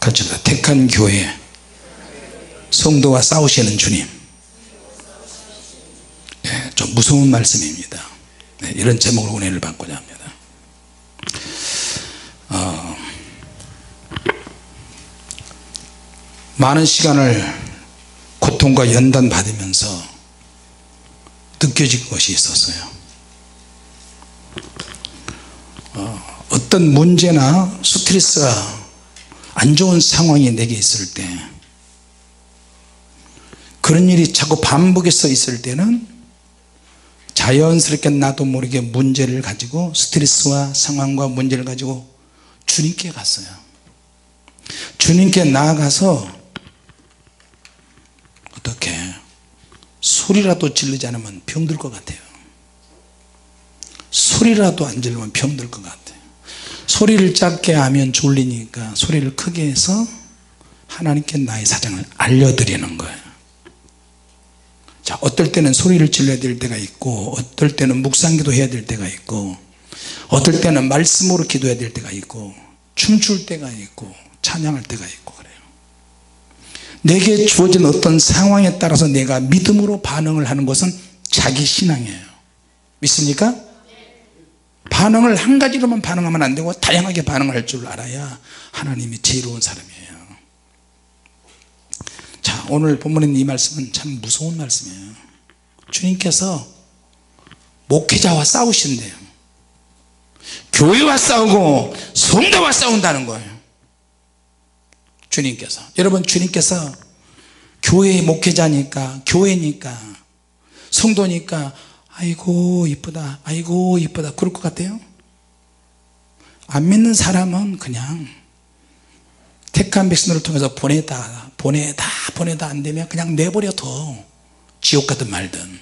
같이 택한 교회 성도와 싸우시는 주님. 네, 좀 무서운 말씀입니다. 네, 이런 제목으로 은혜를 받고자 합니다. 많은 시간을 고통과 연단 받으면서 느껴진 것이 있었어요. 어떤 문제나 스트레스가 안 좋은 상황이 내게 있을 때, 그런 일이 자꾸 반복해서 있을 때는 자연스럽게 나도 모르게 문제를 가지고, 스트레스와 상황과 문제를 가지고 주님께 갔어요. 주님께 나아가서 어떻게 소리라도 지르지 않으면 병들 것 같아요. 소리라도 안 지르면 병들 것 같아요. 소리를 작게 하면 졸리니까 소리를 크게 해서 하나님께 나의 사정을 알려드리는 거예요. 자, 어떨 때는 소리를 질러야 될 때가 있고, 어떨 때는 묵상기도 해야 될 때가 있고, 어떨 때는 말씀으로 기도해야 될 때가 있고, 춤출 때가 있고, 찬양할 때가 있고 그래요. 내게 주어진 어떤 상황에 따라서 내가 믿음으로 반응을 하는 것은 자기 신앙이에요. 믿습니까? 반응을 한 가지로만 반응하면 안 되고 다양하게 반응할 줄 알아야 하나님이 지혜로운 사람이에요. 자, 오늘 본문에 있는 이 말씀은 참 무서운 말씀이에요. 주님께서 목회자와 싸우신대요. 교회와 싸우고 성도와 싸운다는 거예요. 주님께서, 여러분, 주님께서 교회의 목회자니까, 교회니까, 성도니까 아이고 이쁘다, 아이고 이쁘다 그럴 것 같아요? 안 믿는 사람은 그냥 택한 백성들을 통해서 보내다 안 되면 그냥 내버려 둬. 지옥 가든 말든.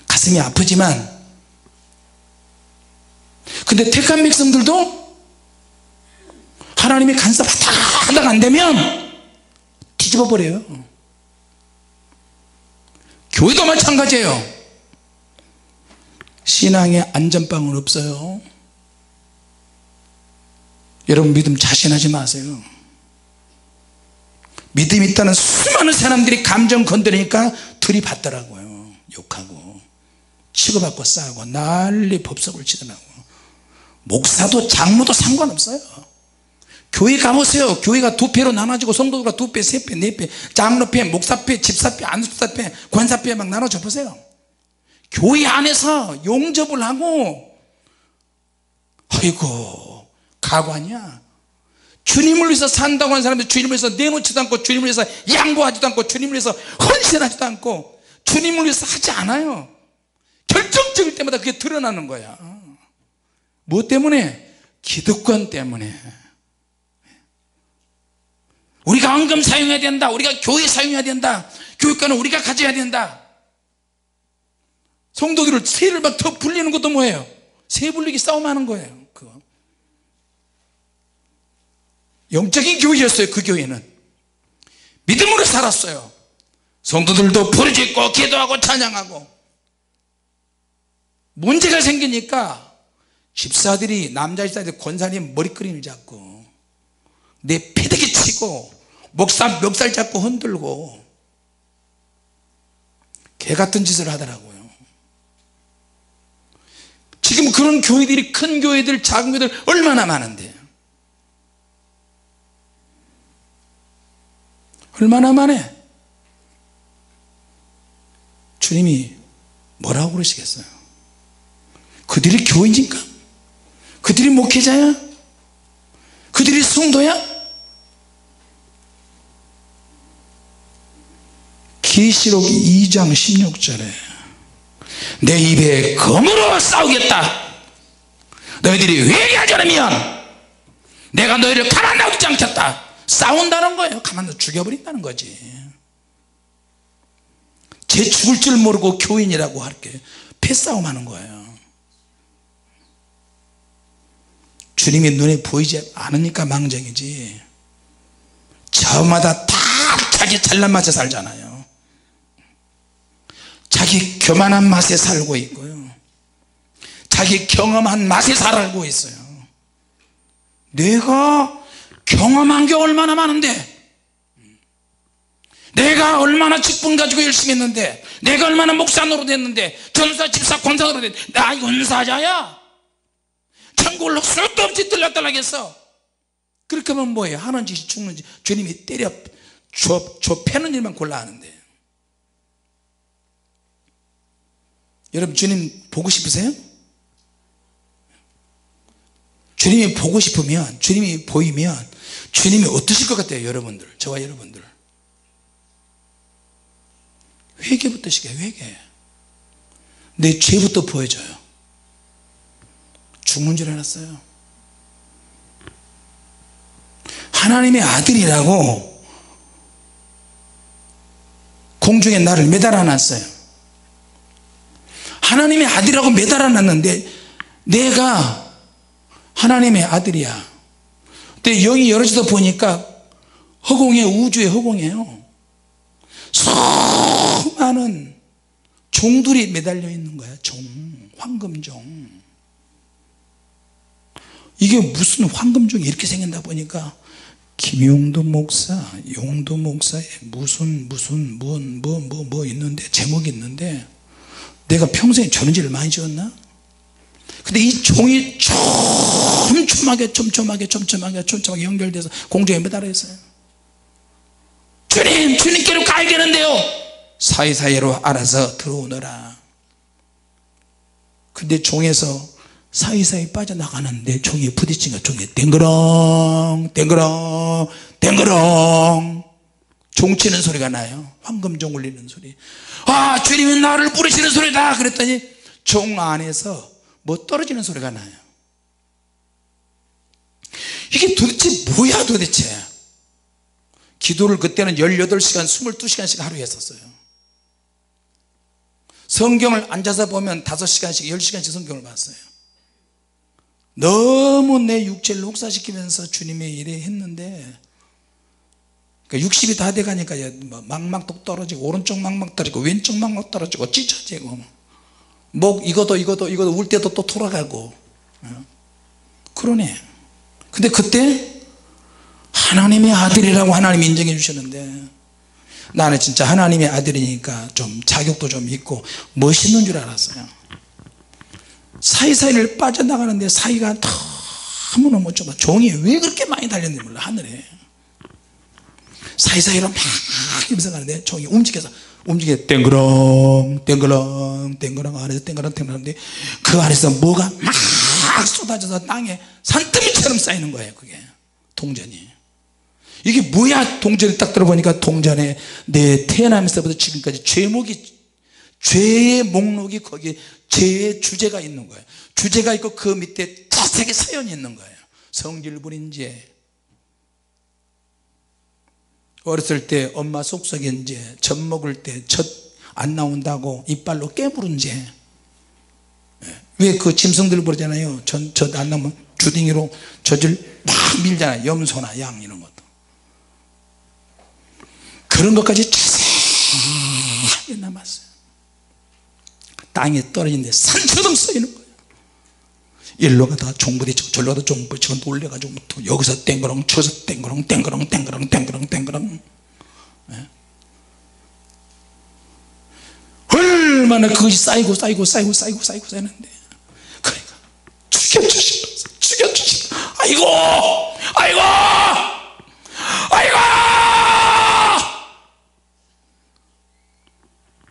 가슴이 아프지만, 근데 택한 백성들도 하나님이 간섭하다가 안 되면 뒤집어 버려요. 교회도 마찬가지예요. 신앙의 안전빵은 없어요. 여러분, 믿음 자신하지 마세요. 믿음이 있다는 수많은 사람들이 감정 건드리니까 들이받더라고요. 욕하고 치고받고 싸우고 난리 법석을 치더라고요. 목사도 장로도 상관없어요. 교회 가보세요. 교회가 두 패로 나눠지고 성도가 두 패, 세 패, 네 패, 장로패, 목사패, 집사패, 안수사패, 권사패 막 나눠져 보세요. 교회 안에서 용접을 하고, 아이고 가관이야. 주님을 위해서 산다고 하는 사람들 주님을 위해서 내놓지도 않고, 주님을 위해서 양보하지도 않고, 주님을 위해서 헌신하지도 않고, 주님을 위해서 하지 않아요. 결정적일 때마다 그게 드러나는 거야. 무엇 때문에? 기득권 때문에. 우리가 헌금 사용해야 된다, 우리가 교회 사용해야 된다, 교육과는 우리가 가져야 된다. 성도들을 세를 막 더 불리는 것도 뭐예요? 세 불리기 싸움하는 거예요. 그거 영적인 교회였어요. 그 교회는 믿음으로 살았어요. 성도들도 부르짖고 기도하고 찬양하고. 문제가 생기니까 집사들이, 남자 집사들이 권사님 머리끄림을 잡고 내 패대기 치고 목사 멱살 잡고 흔들고 개같은 짓을 하더라고요. 지금 그런 교회들이, 큰 교회들, 작은 교회들 얼마나 많은데, 얼마나 많아. 주님이 뭐라고 그러시겠어요? 그들이 교인인가? 그들이 목회자야? 그들이 성도야? 계시록 2장 16절에 내 입에 검으로 싸우겠다. 너희들이 회개하지 않으면 내가 너희를 가만 놔두지 않겠다. 싸운다는 거예요. 가만 놔 죽여버린다는 거지. 쟤 죽을 줄 모르고 교인이라고 할게 패싸움하는 거예요. 주님이 눈에 보이지 않으니까 망정이지, 저마다 다 자기 잘난 맛에 살잖아요. 자기 교만한 맛에 살고 있고요, 자기 경험한 맛에 살고 있어요. 내가 경험한 게 얼마나 많은데, 내가 얼마나 직분 가지고 열심히 했는데, 내가 얼마나 목사 노릇했는데, 전사 집사 권사 노릇했는데, 나 은사자야. 천국을 수도 없이 들락달락했어. 그렇게 하면 뭐예요? 하는지 죽는지 주님이 때려 패는 일만 골라 하는데. 여러분 주님 보고 싶으세요? 주님이 보고 싶으면, 주님이 보이면 주님이 어떠실 것 같아요? 여러분들, 저와 여러분들 회개부터 시켜요. 회개. 내 죄부터 보여줘요. 죽는 줄 알았어요. 하나님의 아들이라고 공중에 나를 매달아 놨어요. 하나님의 아들이라고 매달아 놨는데 내가 하나님의 아들이야. 근데 영이 열어져서 보니까 허공에, 우주의 허공이에요. 수많은 종들이 매달려 있는 거야. 종, 황금종. 이게 무슨 황금종이 이렇게 생긴다 보니까 김용도 목사, 용도 목사의 무슨 뭐 있는데, 제목이 있는데, 내가 평생에 저런 죄를 많이 지었나? 근데 이 종이 촘촘하게 연결돼서 공중에 매달려 있어요. 주님께로 가야겠는데요. 사이사이로 알아서 들어오너라. 근데 종에서 사이사이 빠져나가는데 종이 부딪힌 거, 종이 댕그렁 종 치는 소리가 나요. 황금종 울리는 소리. 아, 주님이 나를 부르시는 소리다. 그랬더니 종 안에서 뭐 떨어지는 소리가 나요. 이게 도대체 뭐야 도대체. 기도를 그때는 18시간 22시간씩 하루에 했었어요. 성경을 앉아서 보면 5시간씩 10시간씩 성경을 봤어요. 너무 내 육체를 혹사시키면서 주님의 일에 했는데, 그러니까 60이 다 돼가니까 망막도 떨어지고, 오른쪽 망막 떨어지고, 왼쪽 망막 떨어지고, 찢어지고, 목 이것도 울 때도 또 돌아가고. 그러네. 근데 그때 하나님의 아들이라고 하나님이 인정해 주셨는데, 나는 진짜 하나님의 아들이니까 좀 자격도 좀 있고 멋있는 줄 알았어요. 사이사이를 빠져나가는데 사이가 너무너무 좁아. 종이 왜 그렇게 많이 달렸는지 몰라. 하늘에 사이사이로 막 이러면서 가는데 종이 움직여 땡그렁 안에서 땡그렁 하는데 그 안에서 뭐가 막 쏟아져서 땅에 산더미처럼 쌓이는 거예요. 그게 동전이. 이게 뭐야? 동전을 딱 들어보니까 동전에 내 태어나면서부터 지금까지 죄의 목록이, 거기에 죄의 주제가 있는 거예요. 주제가 있고 그 밑에 자세하게 사연이 있는 거예요. 성질 부린 죄, 어렸을 때 엄마 속썩인 죄, 젖 먹을 때 젖 안 나온다고 이빨로 깨부른 죄. 왜 그 짐승들 부르잖아요. 젖 안 나오면 주둥이로 젖을 막 밀잖아요. 염소나 양 이런 것도. 그런 것까지 자세하게 남았어요. 땅에 떨어지는데 산처럼 쓰이는 거예요. 일로 가다가 종 부딪히고 절로 가다가 종 부딪히고 놀래가지고 또 여기서 땡그렁 저기서 땡그렁 얼마나 그것이 쌓이고 쌓이는데, 그러니까 죽여주시면서 아이고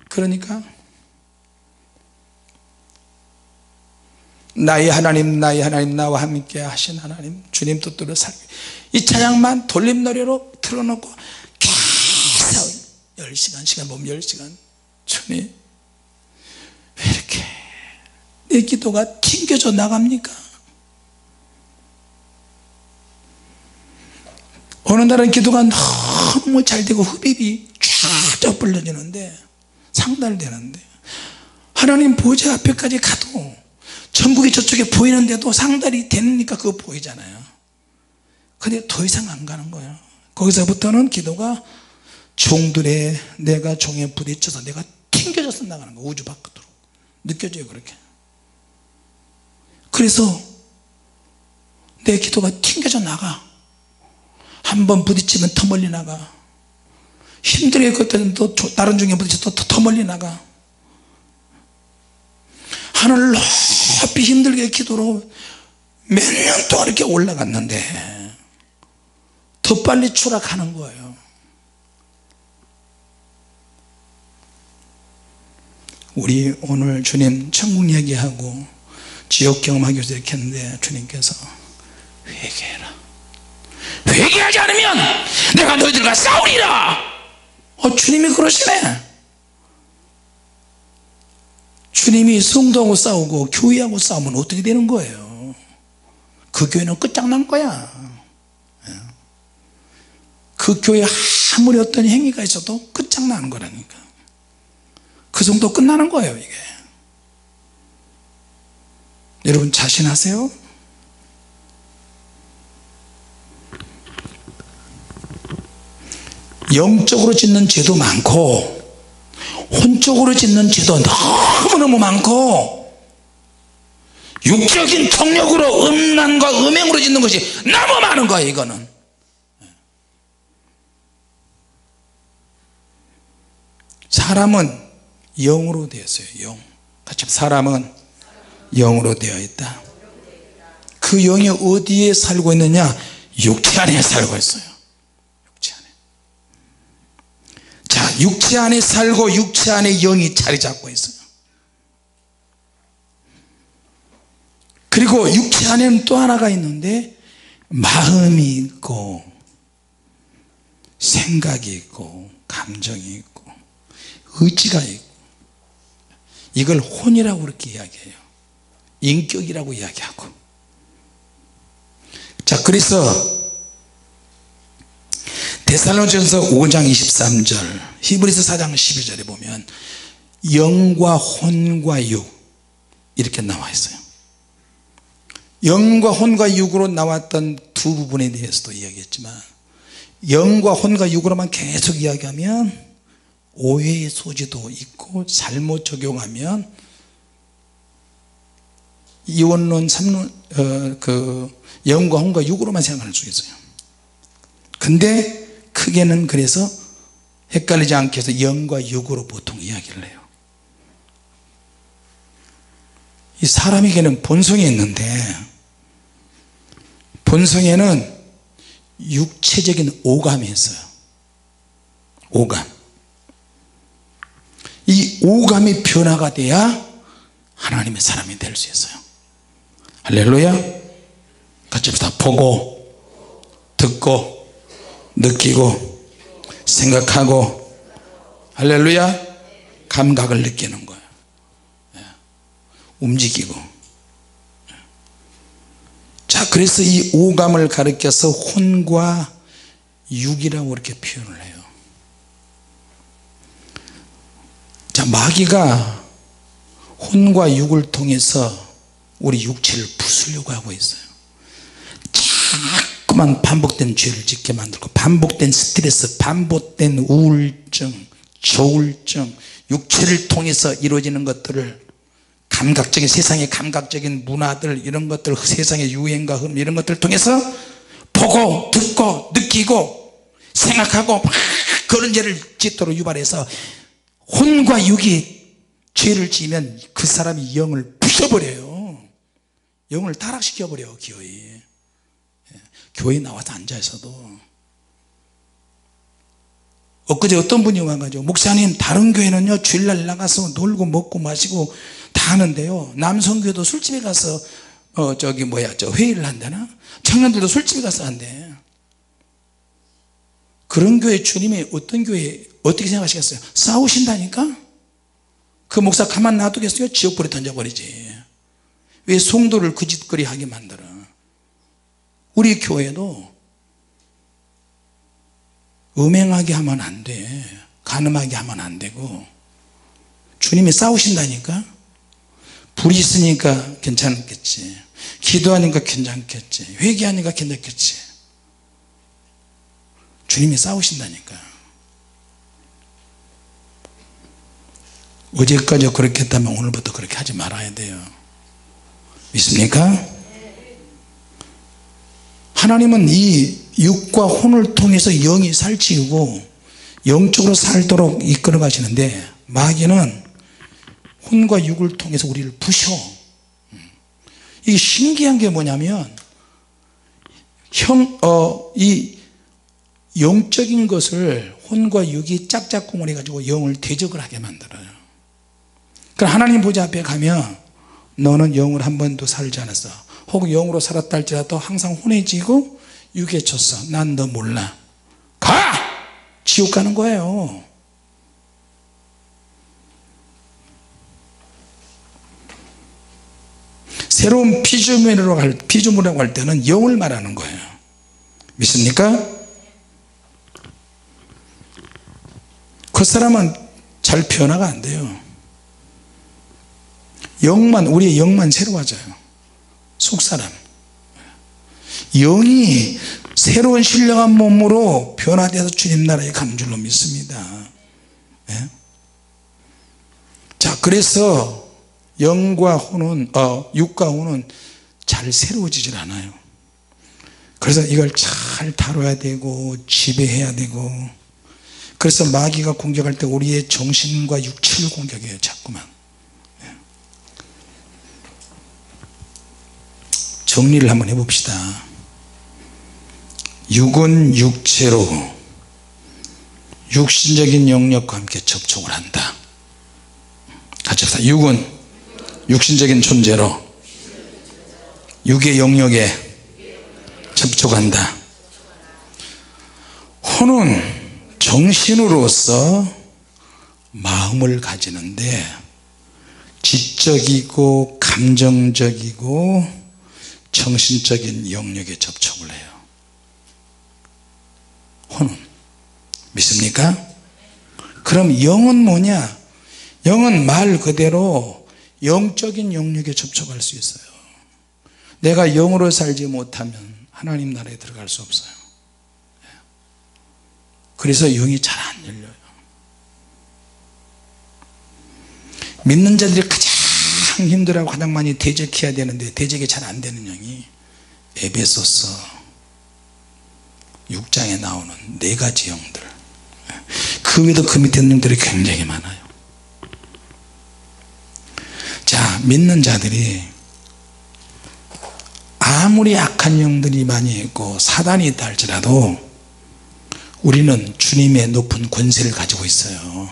그러니까 나의 하나님 나와 함께 하신 하나님 주님 뜻대로 살기, 이 찬양만 돌림노래로 틀어놓고 계속 10시간 시간 보면 10시간 주님 왜 이렇게 내 기도가 튕겨져 나갑니까? 어느 날은 기도가 너무 잘 되고 흡입이 쫙쫙 불려지는데, 상달되는데, 하나님 보좌 앞에까지 가도 천국이 저쪽에 보이는데도 상달이 되니까 그거 보이잖아요. 근데 더 이상 안 가는 거예요. 거기서부터는 기도가 종들의, 내가 종에 부딪혀서 내가 튕겨져서 나가는 거예요. 우주 밖으로 느껴져요. 그렇게. 그래서 내 기도가 튕겨져 나가. 한번 부딪히면 더 멀리 나가. 힘들게 그때는 또 다른 중에 부딪혀서 더 멀리 나가. 하늘 높이 힘들게 기도로 몇 년 동안 이렇게 올라갔는데 더 빨리 추락하는 거예요. 우리 오늘 주님 천국 얘기하고 지옥 경험하기 위해서 이렇게 했는데 주님께서 회개해라, 회개하지 않으면 내가 너희들과 싸우리라. 주님이 그러시네. 주님이 성도하고 싸우고 교회하고 싸우면 어떻게 되는 거예요? 그 교회는 끝장난 거야. 그 교회에 아무리 어떤 행위가 있어도 끝장나는 거라니까. 그 정도 끝나는 거예요 이게. 여러분 자신하세요? 영적으로 짓는 죄도 많고 혼적으로 짓는 죄도 너무너무 많고 육적인 통력으로 음란과 음행으로 짓는 것이 너무 많은 거예요. 이거는 사람은 영으로 되었어요. 영. 같이 사람은 영으로 되어 있다. 그 영이 어디에 살고 있느냐? 육체 안에 살고 있어요. 육체 안에. 자, 육체 안에 살고 육체 안에 영이 자리 잡고 있어요. 그리고 육체 안에는 또 하나가 있는데 마음이 있고 생각이 있고 감정이 있고 의지가 있고, 이걸 혼이라고 그렇게 이야기해요. 인격이라고 이야기하고. 자, 그래서 데살로니가전서 5장 23절, 히브리서 4장 12절에 보면 영과 혼과 육 이렇게 나와 있어요. 영과 혼과 육으로 나왔던 두 부분에 대해서도 이야기했지만 영과 혼과 육으로만 계속 이야기하면 오해의 소지도 있고 잘못 적용하면 이원론, 삼론, 영과 혼과 육으로만 생각할 수 있어요. 근데 크게는 그래서 헷갈리지 않게 해서 영과 육으로 보통 이야기를 해요. 이 사람에게는 본성이 있는데 본성에는 육체적인 오감이 있어요. 오감. 이 오감이 변화가 돼야 하나님의 사람이 될 수 있어요. 할렐루야. 같이 다 보고 듣고 느끼고 생각하고 할렐루야 감각을 느끼는 거예요. 움직이고. 자, 그래서 이 오감을 가리켜서 혼과 육이라고 이렇게 표현을 해요. 자, 마귀가 혼과 육을 통해서 우리 육체를 부수려고 하고 있어요. 자꾸만 반복된 죄를 짓게 만들고 반복된 스트레스, 반복된 우울증, 조울증, 육체를 통해서 이루어지는 것들을 감각적인, 세상의 감각적인 문화들, 이런 것들, 세상의 유행과 흐름, 이런 것들을 통해서 보고 듣고 느끼고 생각하고 막 그런 죄를 짓도록 유발해서 혼과 육이 죄를 지으면 그 사람이 영을 부숴버려요. 영을 타락시켜버려요. 교회에. 교회에 나와서 앉아있어도. 엊그제 어떤 분이 와가지고 목사님 다른 교회는요 주일날 나가서 놀고 먹고 마시고 다 하는데요 남성교회도 술집에 가서 회의를 한다나 청년들도 술집에 가서 한대. 그런 교회 주님이 어떤 교회 어떻게 생각하시겠어요? 싸우신다니까? 그 목사 가만 놔두겠어요? 지옥불에 던져버리지. 왜 성도를 그 짓거리 하게 만들어? 우리 교회도 음행하게 하면 안 돼. 간음하게 하면 안 되고. 주님이 싸우신다니까? 불이 있으니까 괜찮겠지. 기도하니까 괜찮겠지. 회개하니까 괜찮겠지. 주님이 싸우신다니까. 어제까지 그렇게 했다면 오늘부터 그렇게 하지 말아야 돼요. 믿습니까? 하나님은 이 육과 혼을 통해서 영이 살찌우고 영적으로 살도록 이끌어 가시는데 마귀는 혼과 육을 통해서 우리를 부셔. 이게 신기한 게 뭐냐면 이 영적인 것을 혼과 육이 짝짝꿍을 해가지고 영을 대적을 하게 만들어요. 그럼 하나님 보좌 앞에 가면 너는 영으로 한 번도 살지 않았어, 혹은 영으로 살았다 할지라도 항상 혼에 지고 육에 쳤어, 난 너 몰라, 가! 지옥 가는 거예요. 새로운 피조물이라고 할 때는 영을 말하는 거예요. 믿습니까? 그 사람은 잘 변화가 안 돼요. 우리의 영만 새로워져요. 속사람 영이 새로운 신령한 몸으로 변화되어서 주님 나라에 가는 줄로 믿습니다. 예? 자, 그래서 영과 혼은 육과 혼은 잘 새로워지질 않아요. 그래서 이걸 잘 다뤄야 되고 지배해야 되고, 그래서 마귀가 공격할 때 우리의 정신과 육체를 공격해요. 자꾸만. 정리를 한번 해봅시다. 육은 육체로 육신적인 영역과 함께 접촉을 한다. 같이 합시다. 육은 육신적인 존재로 육의 영역에 접촉한다. 혼은 정신으로서 마음을 가지는데 지적이고 감정적이고 정신적인 영역에 접촉을 해요. 혼은. 믿습니까? 그럼 영은 뭐냐? 영은 말 그대로 영적인 영역에 접촉할 수 있어요. 내가 영으로 살지 못하면 하나님 나라에 들어갈 수 없어요. 그래서 영이 잘 안 열려요. 믿는 자들이 가장 힘들어하고 가장 많이 대적해야 되는데 대적이 잘 안 되는 영이 에베소서 6장에 나오는 4가지 영들, 그 외에도 그 밑에 있는 영들이 굉장히 많아요. 자, 믿는 자들이 아무리 악한 영들이 많이 있고 사단이 있다 할지라도 우리는 주님의 높은 권세를 가지고 있어요.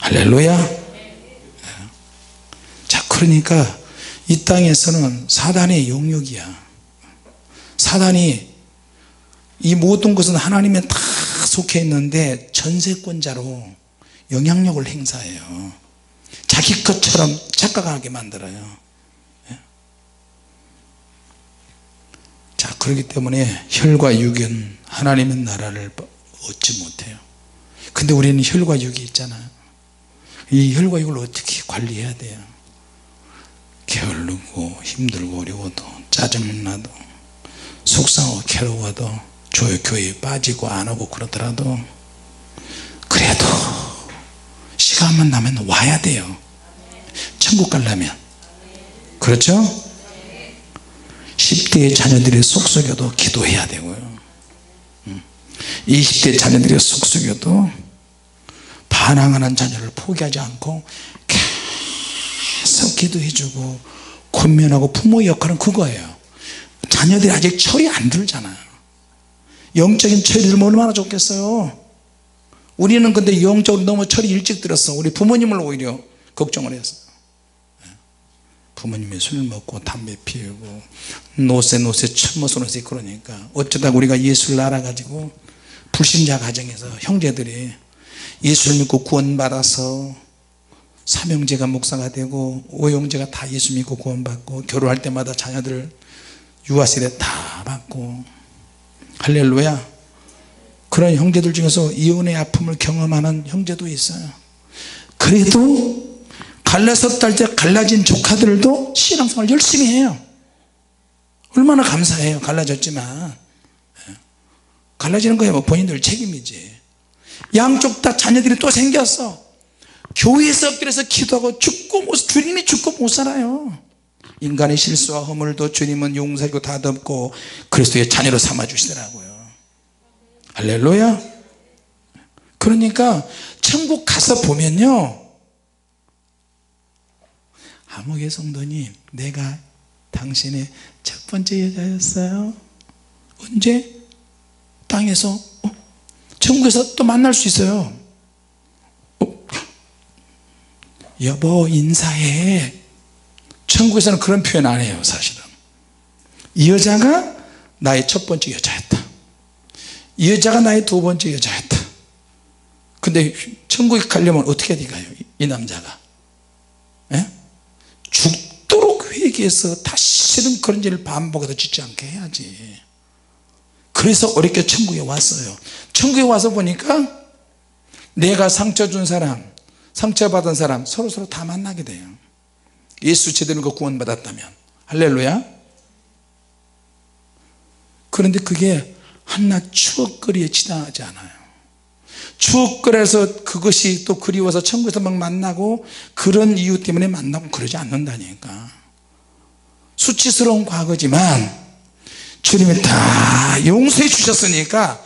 할렐루야. 자, 그러니까 이 땅에서는 사단의 영역이야. 사단이 이 모든 것은 하나님에 다 속해 있는데 전세권자로 영향력을 행사해요. 자기 것처럼 착각하게 만들어요. 자, 그렇기 때문에 혈과 육은 하나님의 나라를 얻지 못해요. 근데 우리는 혈과 육이 있잖아요. 이 혈과 육을 어떻게 관리해야 돼요? 게을르고 힘들고 어려워도 짜증나도 속상하고 괴로워도 교회에 빠지고 안 오고 그러더라도 그래도 시간만 나면 와야 돼요. 천국 가려면. 그렇죠? 10대의 자녀들이 속썩여도 기도해야 되고요. 20대 자녀들이 속썩여도 반항하는 자녀를 포기하지 않고 계속 기도해주고 권면하고 부모의 역할은 그거예요. 자녀들이 아직 철이 안 들잖아요. 영적인 철이 들면 얼마나 좋겠어요. 우리는 근데 영적으로 너무 철이 일찍 들었어. 우리 부모님을 오히려 걱정을 했어요. 부모님이 술 먹고 담배 피우고 노세 천모소노세 그러니까 어쩌다 우리가 예수를 알아가지고 불신자 가정에서 형제들이 예수를 믿고 구원받아서 삼형제가 목사가 되고 오형제가 다 예수 믿고 구원받고 결혼할 때마다 자녀들 유아세례 다 받고 할렐루야. 그런 형제들 중에서 이혼의 아픔을 경험하는 형제도 있어요. 그래도 갈라섰다 때 갈라진 조카들도 신앙생활 열심히 해요. 얼마나 감사해요. 갈라졌지만 갈라지는 거예요. 뭐 본인들 책임이지. 양쪽 다 자녀들이 또 생겼어. 교회에서 그래서 기도하고 주님이 죽고 못 살아요. 인간의 실수와 허물도 주님은 용서하고 다듬고 그리스도의 자녀로 삼아 주시더라고요. 할렐루야. 그러니까 천국 가서 보면요, 아무개 성도님, 내가 당신의 첫 번째 여자였어요. 언제? 땅에서. 천국에서 또 만날 수 있어요. 여보 인사해. 천국에서는 그런 표현 안 해요. 사실은 이 여자가 나의 첫 번째 여자였다, 이 여자가 나의 두 번째 여자였다. 근데 천국에 가려면 어떻게 해야 돼요? 이 남자가 죽도록 회개해서 다시는 그런 일을 반복해서 짓지 않게 해야지. 그래서 어렵게 천국에 왔어요. 천국에 와서 보니까 내가 상처 준 사람, 상처받은 사람 서로 다 만나게 돼요. 예수 제대로 구원받았다면. 할렐루야. 그런데 그게 한낱 추억거리에 지나지 않아요. 추억거리에서 그것이 또 그리워서 천국에서 막 만나고 그런 이유 때문에 만나고 그러지 않는다니까. 수치스러운 과거지만 주님이 다 용서해 주셨으니까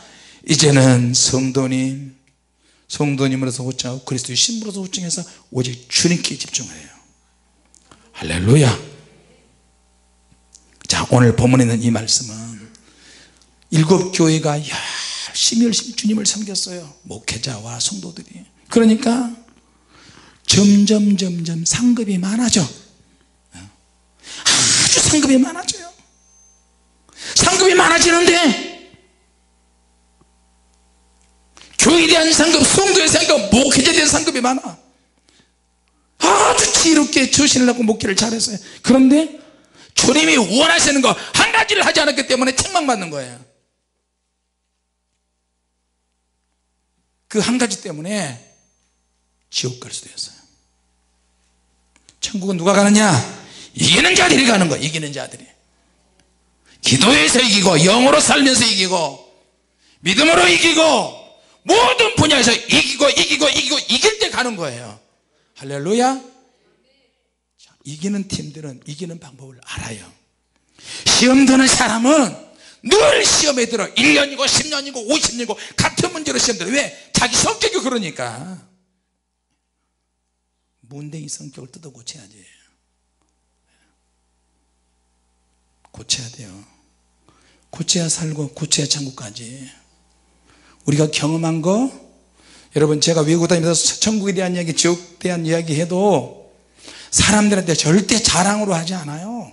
이제는 성도님으로서 호칭하고 그리스도의 신부로서 호칭해서 오직 주님께 집중을 해요. 할렐루야. 자, 오늘 본문에 있는 이 말씀은 일곱 교회가 열심히 주님을 섬겼어요. 목회자와 성도들이. 그러니까 점점 상급이 많아져. 아주 상급이 많아져요. 상급이 많아지는데 교회에 대한 상급, 성도에 대한 상급, 목회자에 대한 상급이 많아. 아주 지혜롭게 처신을 하고 목회를 잘했어요. 그런데 주님이 원하시는 거 한 가지를 하지 않았기 때문에 책망받는 거예요. 그 한 가지 때문에 지옥 갈 수도 있어요. 천국은 누가 가느냐? 이기는 자들이 가는 거예요. 이기는 자들이. 기도에서 이기고, 영으로 살면서 이기고, 믿음으로 이기고, 모든 분야에서 이기고 이길 때 가는 거예요. 할렐루야. 자, 이기는 팀들은 이기는 방법을 알아요. 시험 드는 사람은 늘 시험에 들어. 1년이고 10년이고 50년이고 같은 문제로 시험 들어. 왜? 자기 성격이 그러니까. 문댕이 성격을 뜯어 고쳐야지. 고쳐야 돼요. 고쳐야 살고 고쳐야 천국까지. 우리가 경험한 거, 여러분 제가 외국 다니면서 천국에 대한 이야기, 지옥에 대한 이야기 해도 사람들한테 절대 자랑으로 하지 않아요.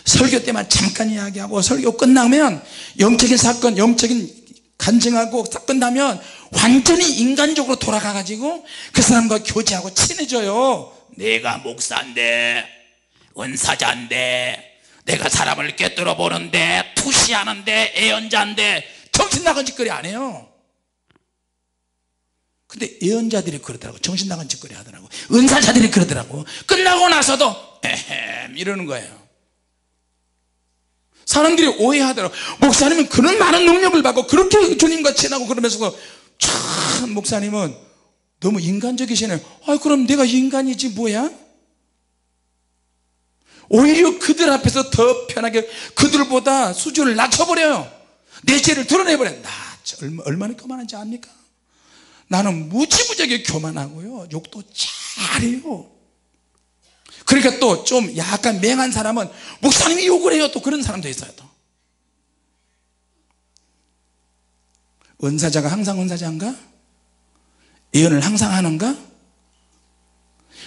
설교 때만 잠깐 이야기하고 설교 끝나면 영적인 사건, 영적인 간증하고 끝나면 완전히 인간적으로 돌아가 가지고 그 사람과 교제하고 친해져요. 내가 목사인데, 은사자인데, 내가 사람을 꿰뚫어 보는데, 투시하는데, 애연자인데, 정신 나간 짓거리 안 해요. 근데 예언자들이 그러더라고. 정신 나간 짓거리 하더라고. 은사자들이 그러더라고. 끝나고 나서도 에헴 이러는 거예요. 사람들이 오해하더라고. 목사님은 그런 많은 능력을 받고 그렇게 주님과 친하고 그러면서도 참 목사님은 너무 인간적이시네. 아, 그럼 내가 인간이지 뭐야? 오히려 그들 앞에서 더 편하게 그들보다 수준을 낮춰버려요. 내 죄를 드러내버려요. 나 얼마나 교만한지 압니까? 나는 무지무지하게 교만하고요, 욕도 잘해요. 그러니까 또 좀 약간 맹한 사람은 목사님이 욕을 해요. 또 그런 사람도 있어요. 또 은사자가 항상 은사자인가? 예언을 항상 하는가?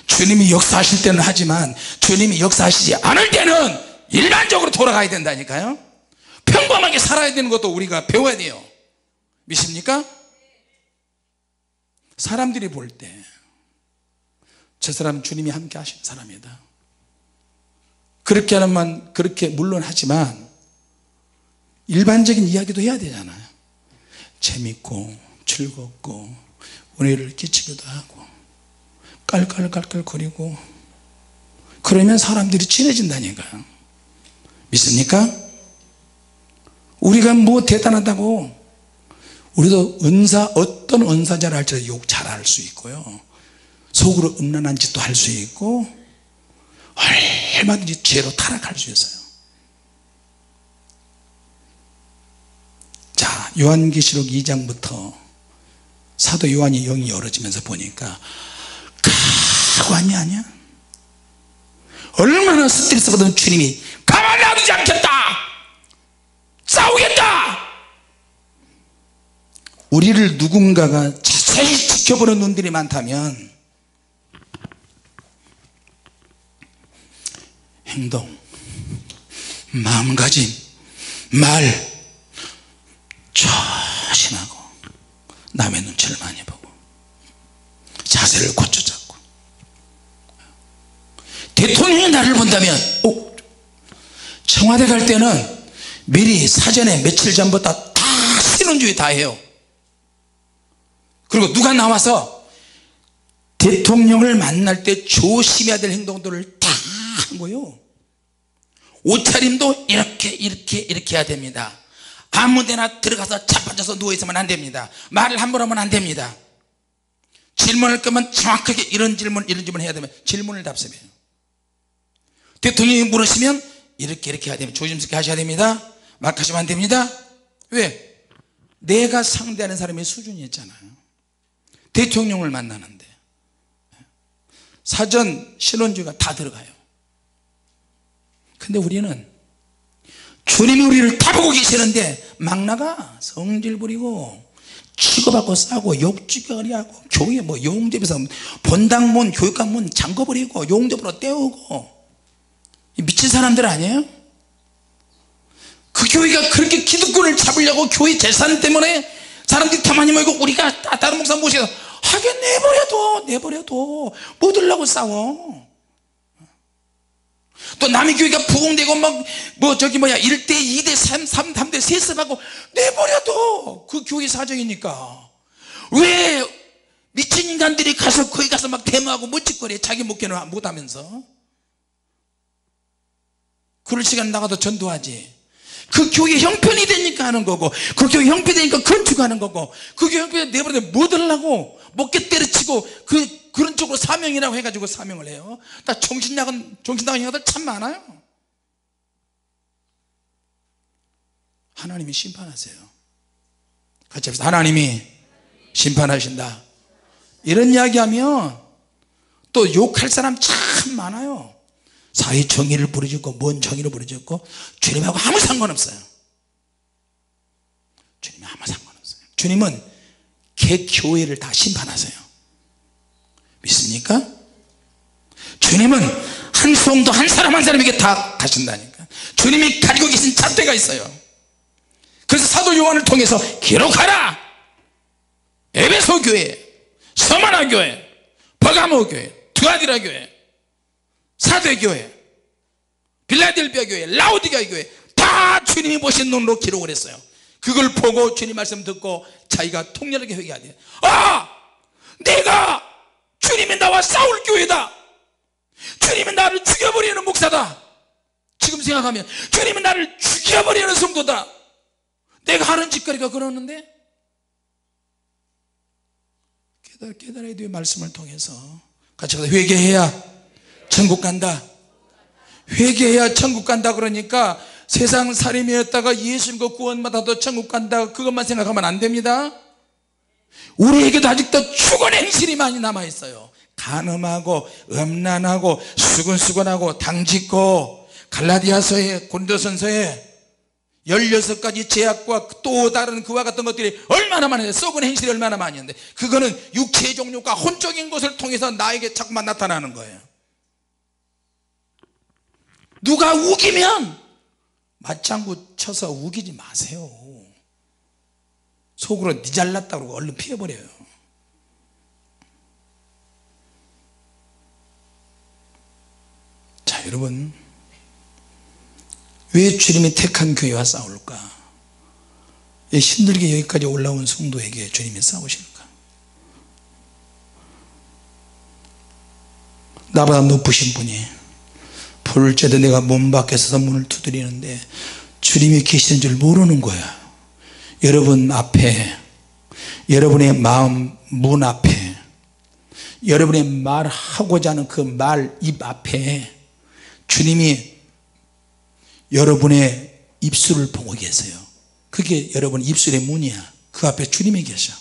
주님이 역사하실 때는 하지만 주님이 역사하시지 않을 때는 일반적으로 돌아가야 된다니까요. 평범하게 살아야 되는 것도 우리가 배워야 돼요. 믿습니까? 사람들이 볼 때 저 사람은 주님이 함께 하시는 사람이다, 그렇게 하면 그렇게 물론 하지만 일반적인 이야기도 해야 되잖아요. 재밌고 즐겁고 은혜를 끼치기도 하고 깔깔깔깔거리고 그러면 사람들이 친해진다니까요. 믿습니까? 우리가 뭐 대단하다고, 우리도 어떤 은사자를 할지라도 욕 잘할 수 있고요, 속으로 음란한 짓도 할 수 있고 얼마든지 죄로 타락할 수 있어요. 자, 자, 요한계시록 2장부터 사도 요한이 영이 열어지면서 보니까 가관이 아니야. 얼마나 스트레스 받은 주님이 가만히 놔두지 않겠다, 싸우겠다. 우리를 누군가가 자세히 지켜보는 눈들이 많다면 행동, 마음가짐, 말 조심하고 남의 눈치를 많이 보고 자세를 고쳐 잡고, 대통령이 나를 본다면 청와대 갈 때는 미리 사전에 며칠 전부터 다 신원주의 다 해요. 그리고 누가 나와서 대통령을 만날 때 조심해야 될 행동들을 다 한 거예요. 옷차림도 이렇게 해야 됩니다. 아무데나 들어가서 자빠져서 누워있으면 안 됩니다. 말을 함부로 하면 안 됩니다. 질문할 거면 정확하게 이런 질문 해야 되면 질문을 답습해요. 대통령이 물으시면 이렇게 해야 됩니다. 조심스럽게 하셔야 됩니다. 막 하시면 안 됩니다. 왜? 내가 상대하는 사람의 수준이 있잖아요. 대통령을 만나는데 사전 신원주의가 다 들어가요. 근데 우리는 주님이 우리를 다 보고 계시는데 막 나가 성질 부리고 치고받고 싸고 욕주거리 하고, 교회 용접에서 본당문 교육관문 잠궈버리고 용접으로 떼우고, 미친 사람들 아니에요? 그 교회가 그렇게 기득권을 잡으려고 교회 재산 때문에 사람들이 다 많이 모이고 우리가 다른 목사 모시고 하긴 내버려둬 뭐 얻으려고 싸워. 또 남의 교회가 부흥되고 1대 2대 3 3대 세습하고 내버려둬. 그 교회 사정이니까. 왜 미친 인간들이 가서 거기 가서 막 데모하고 멋짓거리에 자기 목회는 못하면서. 그럴 시간 나가도 전도하지. 그 교회 형편이 되니까 하는 거고, 그 교회 형편이 되니까 건축하는 거고, 그 교회 형편이 내버려 뭐 하려고 목회 때려치고 그런 쪽으로 사명이라고 해가지고 사명을 해요. 다 정신나간 형들 참 많아요. 하나님이 심판하세요. 같이 합시다. 하나님이 심판하신다. 이런 이야기하면 또 욕할 사람 참 많아요. 사회 정의를 부르짖고 뭔 정의를 부르짖고 주님하고 아무 상관없어요. 주님이 아무 상관없어요. 주님은 개 교회를 다 심판하세요. 믿습니까? 주님은 한 성도 한 사람 한 사람에게 다 가신다니까. 주님이 가지고 계신 잣대가 있어요. 그래서 사도 요한을 통해서 기록하라. 에베소 교회, 서마나 교회, 버가모 교회, 두아디라 교회, 사대 교회, 빌라델비아 교회, 라오디게아 교회 다 주님이 보신 눈으로 기록을 했어요. 그걸 보고 주님 말씀 듣고 자기가 통렬하게 회개해야 돼요. 내가 주님이 나와 싸울 교회다. 주님이 나를 죽여버리는 목사다. 지금 생각하면 주님이 나를 죽여버리는 성도다. 내가 하는 짓거리가 그러는데 깨달아야 돼요. 말씀을 통해서 같이 회개해야 천국 간다. 회개해야 천국 간다. 그러니까 세상 사람이었다가 예수님과 구원받아도 천국 간다, 그것만 생각하면 안 됩니다. 우리에게도 아직도 죽은 행실이 많이 남아있어요. 간음하고 음란하고 수근수근하고 당짓고, 갈라디아서에 고린도전서에 16가지 죄악과 또 다른 그와 같은 것들이 얼마나 많아요. 썩은 행실이 얼마나 많이 있는데, 그거는 육체의 종류가 혼적인 것을 통해서 나에게 자꾸만 나타나는 거예요. 누가 우기면 맞장구 쳐서 우기지 마세요. 속으로 니 잘났다고 그러고 얼른 피해버려요. 자, 여러분, 왜 주님이 택한 교회와 싸울까? 힘들게 여기까지 올라온 성도에게 주님이 싸우실까? 나보다 높으신 분이 불을 쬐도 내가 문 밖에 서서 문을 두드리는데 주님이 계시는 줄 모르는 거야. 여러분 앞에, 여러분의 마음 문 앞에, 여러분의 말하고자 하는 그 말 입 앞에 주님이 여러분의 입술을 보고 계세요. 그게 여러분 입술의 문이야. 그 앞에 주님이 계셔.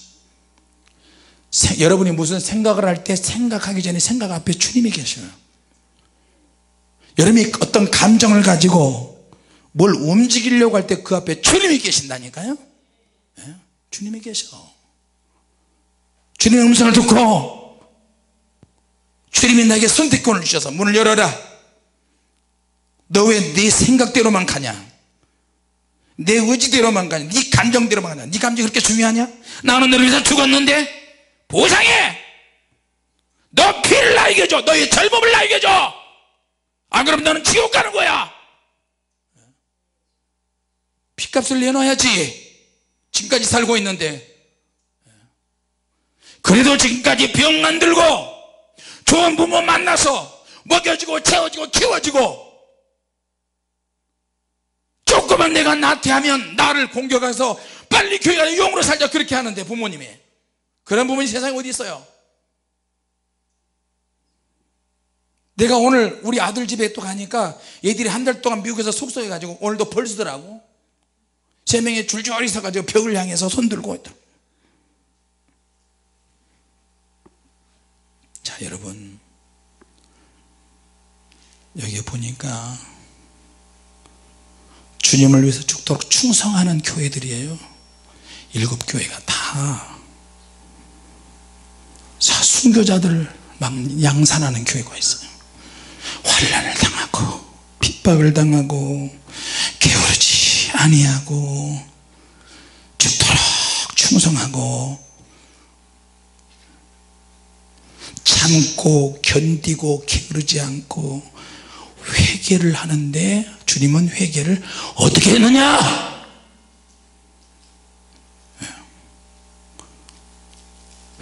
여러분이 무슨 생각을 할 때 생각하기 전에 생각 앞에 주님이 계셔요. 여러분이 어떤 감정을 가지고 뭘 움직이려고 할 때 그 앞에 주님이 계신다니까요. 네? 주님이 계셔. 주님의 음성을 듣고 주님이 나에게 선택권을 주셔서 문을 열어라. 너 왜 네 생각대로만 가냐, 내 의지대로만 가냐, 네 감정대로만 가냐. 네 감정이 그렇게 중요하냐? 나는 너를 위해서 죽었는데 보상해. 너 피를 나에게 줘. 너의 젊음을 나에게 줘. 안 그러면 너는 지옥 가는 거야. 피값을 내놔야지. 지금까지 살고 있는데. 그래도 지금까지 병 만들고 좋은 부모 만나서 먹여주고 채워주고 키워주고, 조금만 내가 나태하면 나를 공격해서 빨리 교회 가서 용으로 살자 그렇게 하는데, 부모님이. 그런 부모님 세상에 어디 있어요? 내가 오늘 우리 아들 집에 또 가니까 얘들이 한 달 동안 미국에서 속속해가지고 오늘도 벌 쓰더라고. 3명이 줄줄이 서가지고 벽을 향해서 손 들고 있다. 자, 여러분, 여기 보니까 주님을 위해서 죽도록 충성하는 교회들이에요. 7교회가 다 순교자들 막 양산하는 교회가 있어요. 환난을 당하고 핍박을 당하고 게으르지 아니하고 죽도록 충성하고 참고 견디고 게으르지 않고 회개를 하는데, 주님은 회개를 어떻게 했느냐?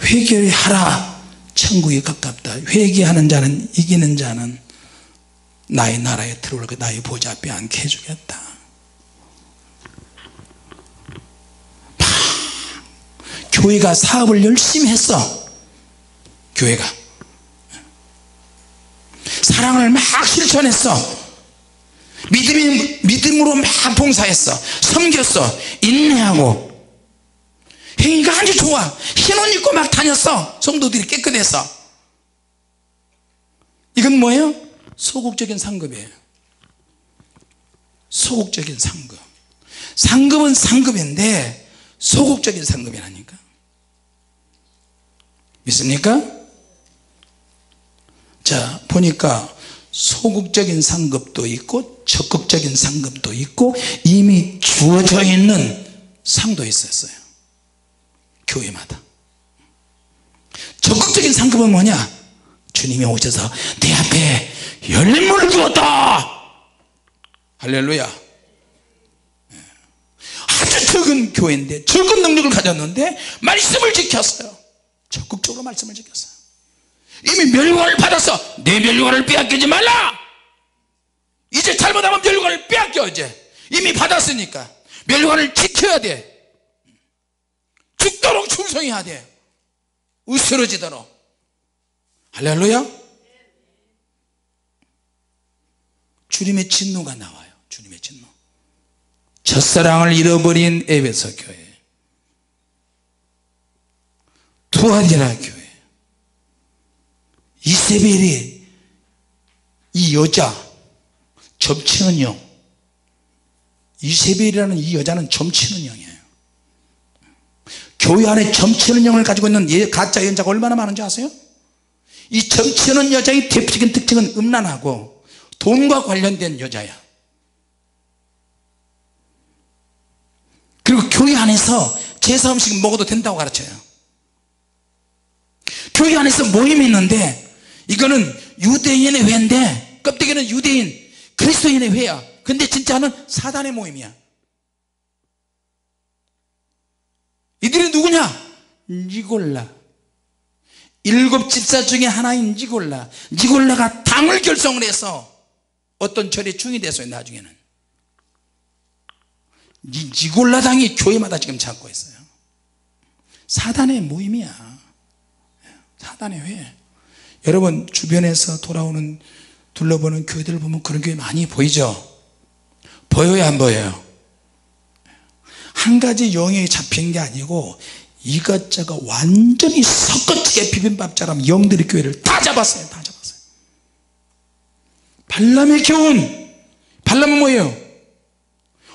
회개하라. 천국이 가깝다. 회개하는 자는, 이기는 자는 나의 나라에 들어올 거, 나의 보좌 앞에 앉게 해주겠다. 교회가 사업을 열심히 했어. 교회가 사랑을 막 실천했어. 믿음으로 막 봉사했어. 섬겼어. 인내하고 행위가 아주 좋아. 흰옷 입고 막 다녔어. 성도들이 깨끗했어. 이건 뭐예요? 소극적인 상급이에요. 소극적인 상급. 상급은 상급인데 소극적인 상급이라니까. 믿습니까? 자, 보니까 소극적인 상급도 있고 적극적인 상급도 있고 이미 주어져 있는 상도 있었어요. 교회마다. 적극적인 상급은 뭐냐? 주님이 오셔서 내 앞에 열린 문을 두었다. 할렐루야. 아주 적은 교회인데, 적은 능력을 가졌는데 말씀을 지켰어요. 적극적으로 말씀을 지켰어요. 이미 멸관을 받았어. 내 멸관을 빼앗기지 말라. 이제 잘못하면 멸관을 빼앗겨. 이제 이미 받았으니까 멸관을 지켜야 돼. 죽도록 충성해야 돼. 으스러지도록. 할렐루야. 주님의 진노가 나와요. 주님의 진노. 첫사랑을 잃어버린 에베소 교회, 투아디라 교회, 이세벨이 이 여자 점치는 영, 이세벨이라는 이 여자는 점치는 영이에요. 교회 안에 점치는 영을 가지고 있는 가짜 예언자가 얼마나 많은지 아세요? 이 점치는 여자의 대표적인 특징은 음란하고 돈과 관련된 여자야. 그리고 교회 안에서 제사 음식 먹어도 된다고 가르쳐요. 교회 안에서 모임이 있는데 이거는 유대인의 회인데 껍데기는 유대인 그리스도인의 회야. 근데 진짜는 사단의 모임이야. 이들이 누구냐? 니골라. 7 집사 중에 하나인 니골라. 니골라가 당을 결성을 해서 어떤 절에 중이 됐어요. 나중에는 니골라 당이 교회마다 지금 찾고 있어요. 사단의 모임이야. 사단의 회. 여러분 주변에서 돌아오는 둘러보는 교회들을 보면 그런 교회 많이 보이죠? 보여요, 안 보여요? 한 가지 영이 잡힌 게 아니고 이것저것 완전히 섞어지게 비빔밥처럼 영들이 교회를 다 잡았어요. 다 잡았어요. 발람의 교훈. 발람은 뭐예요?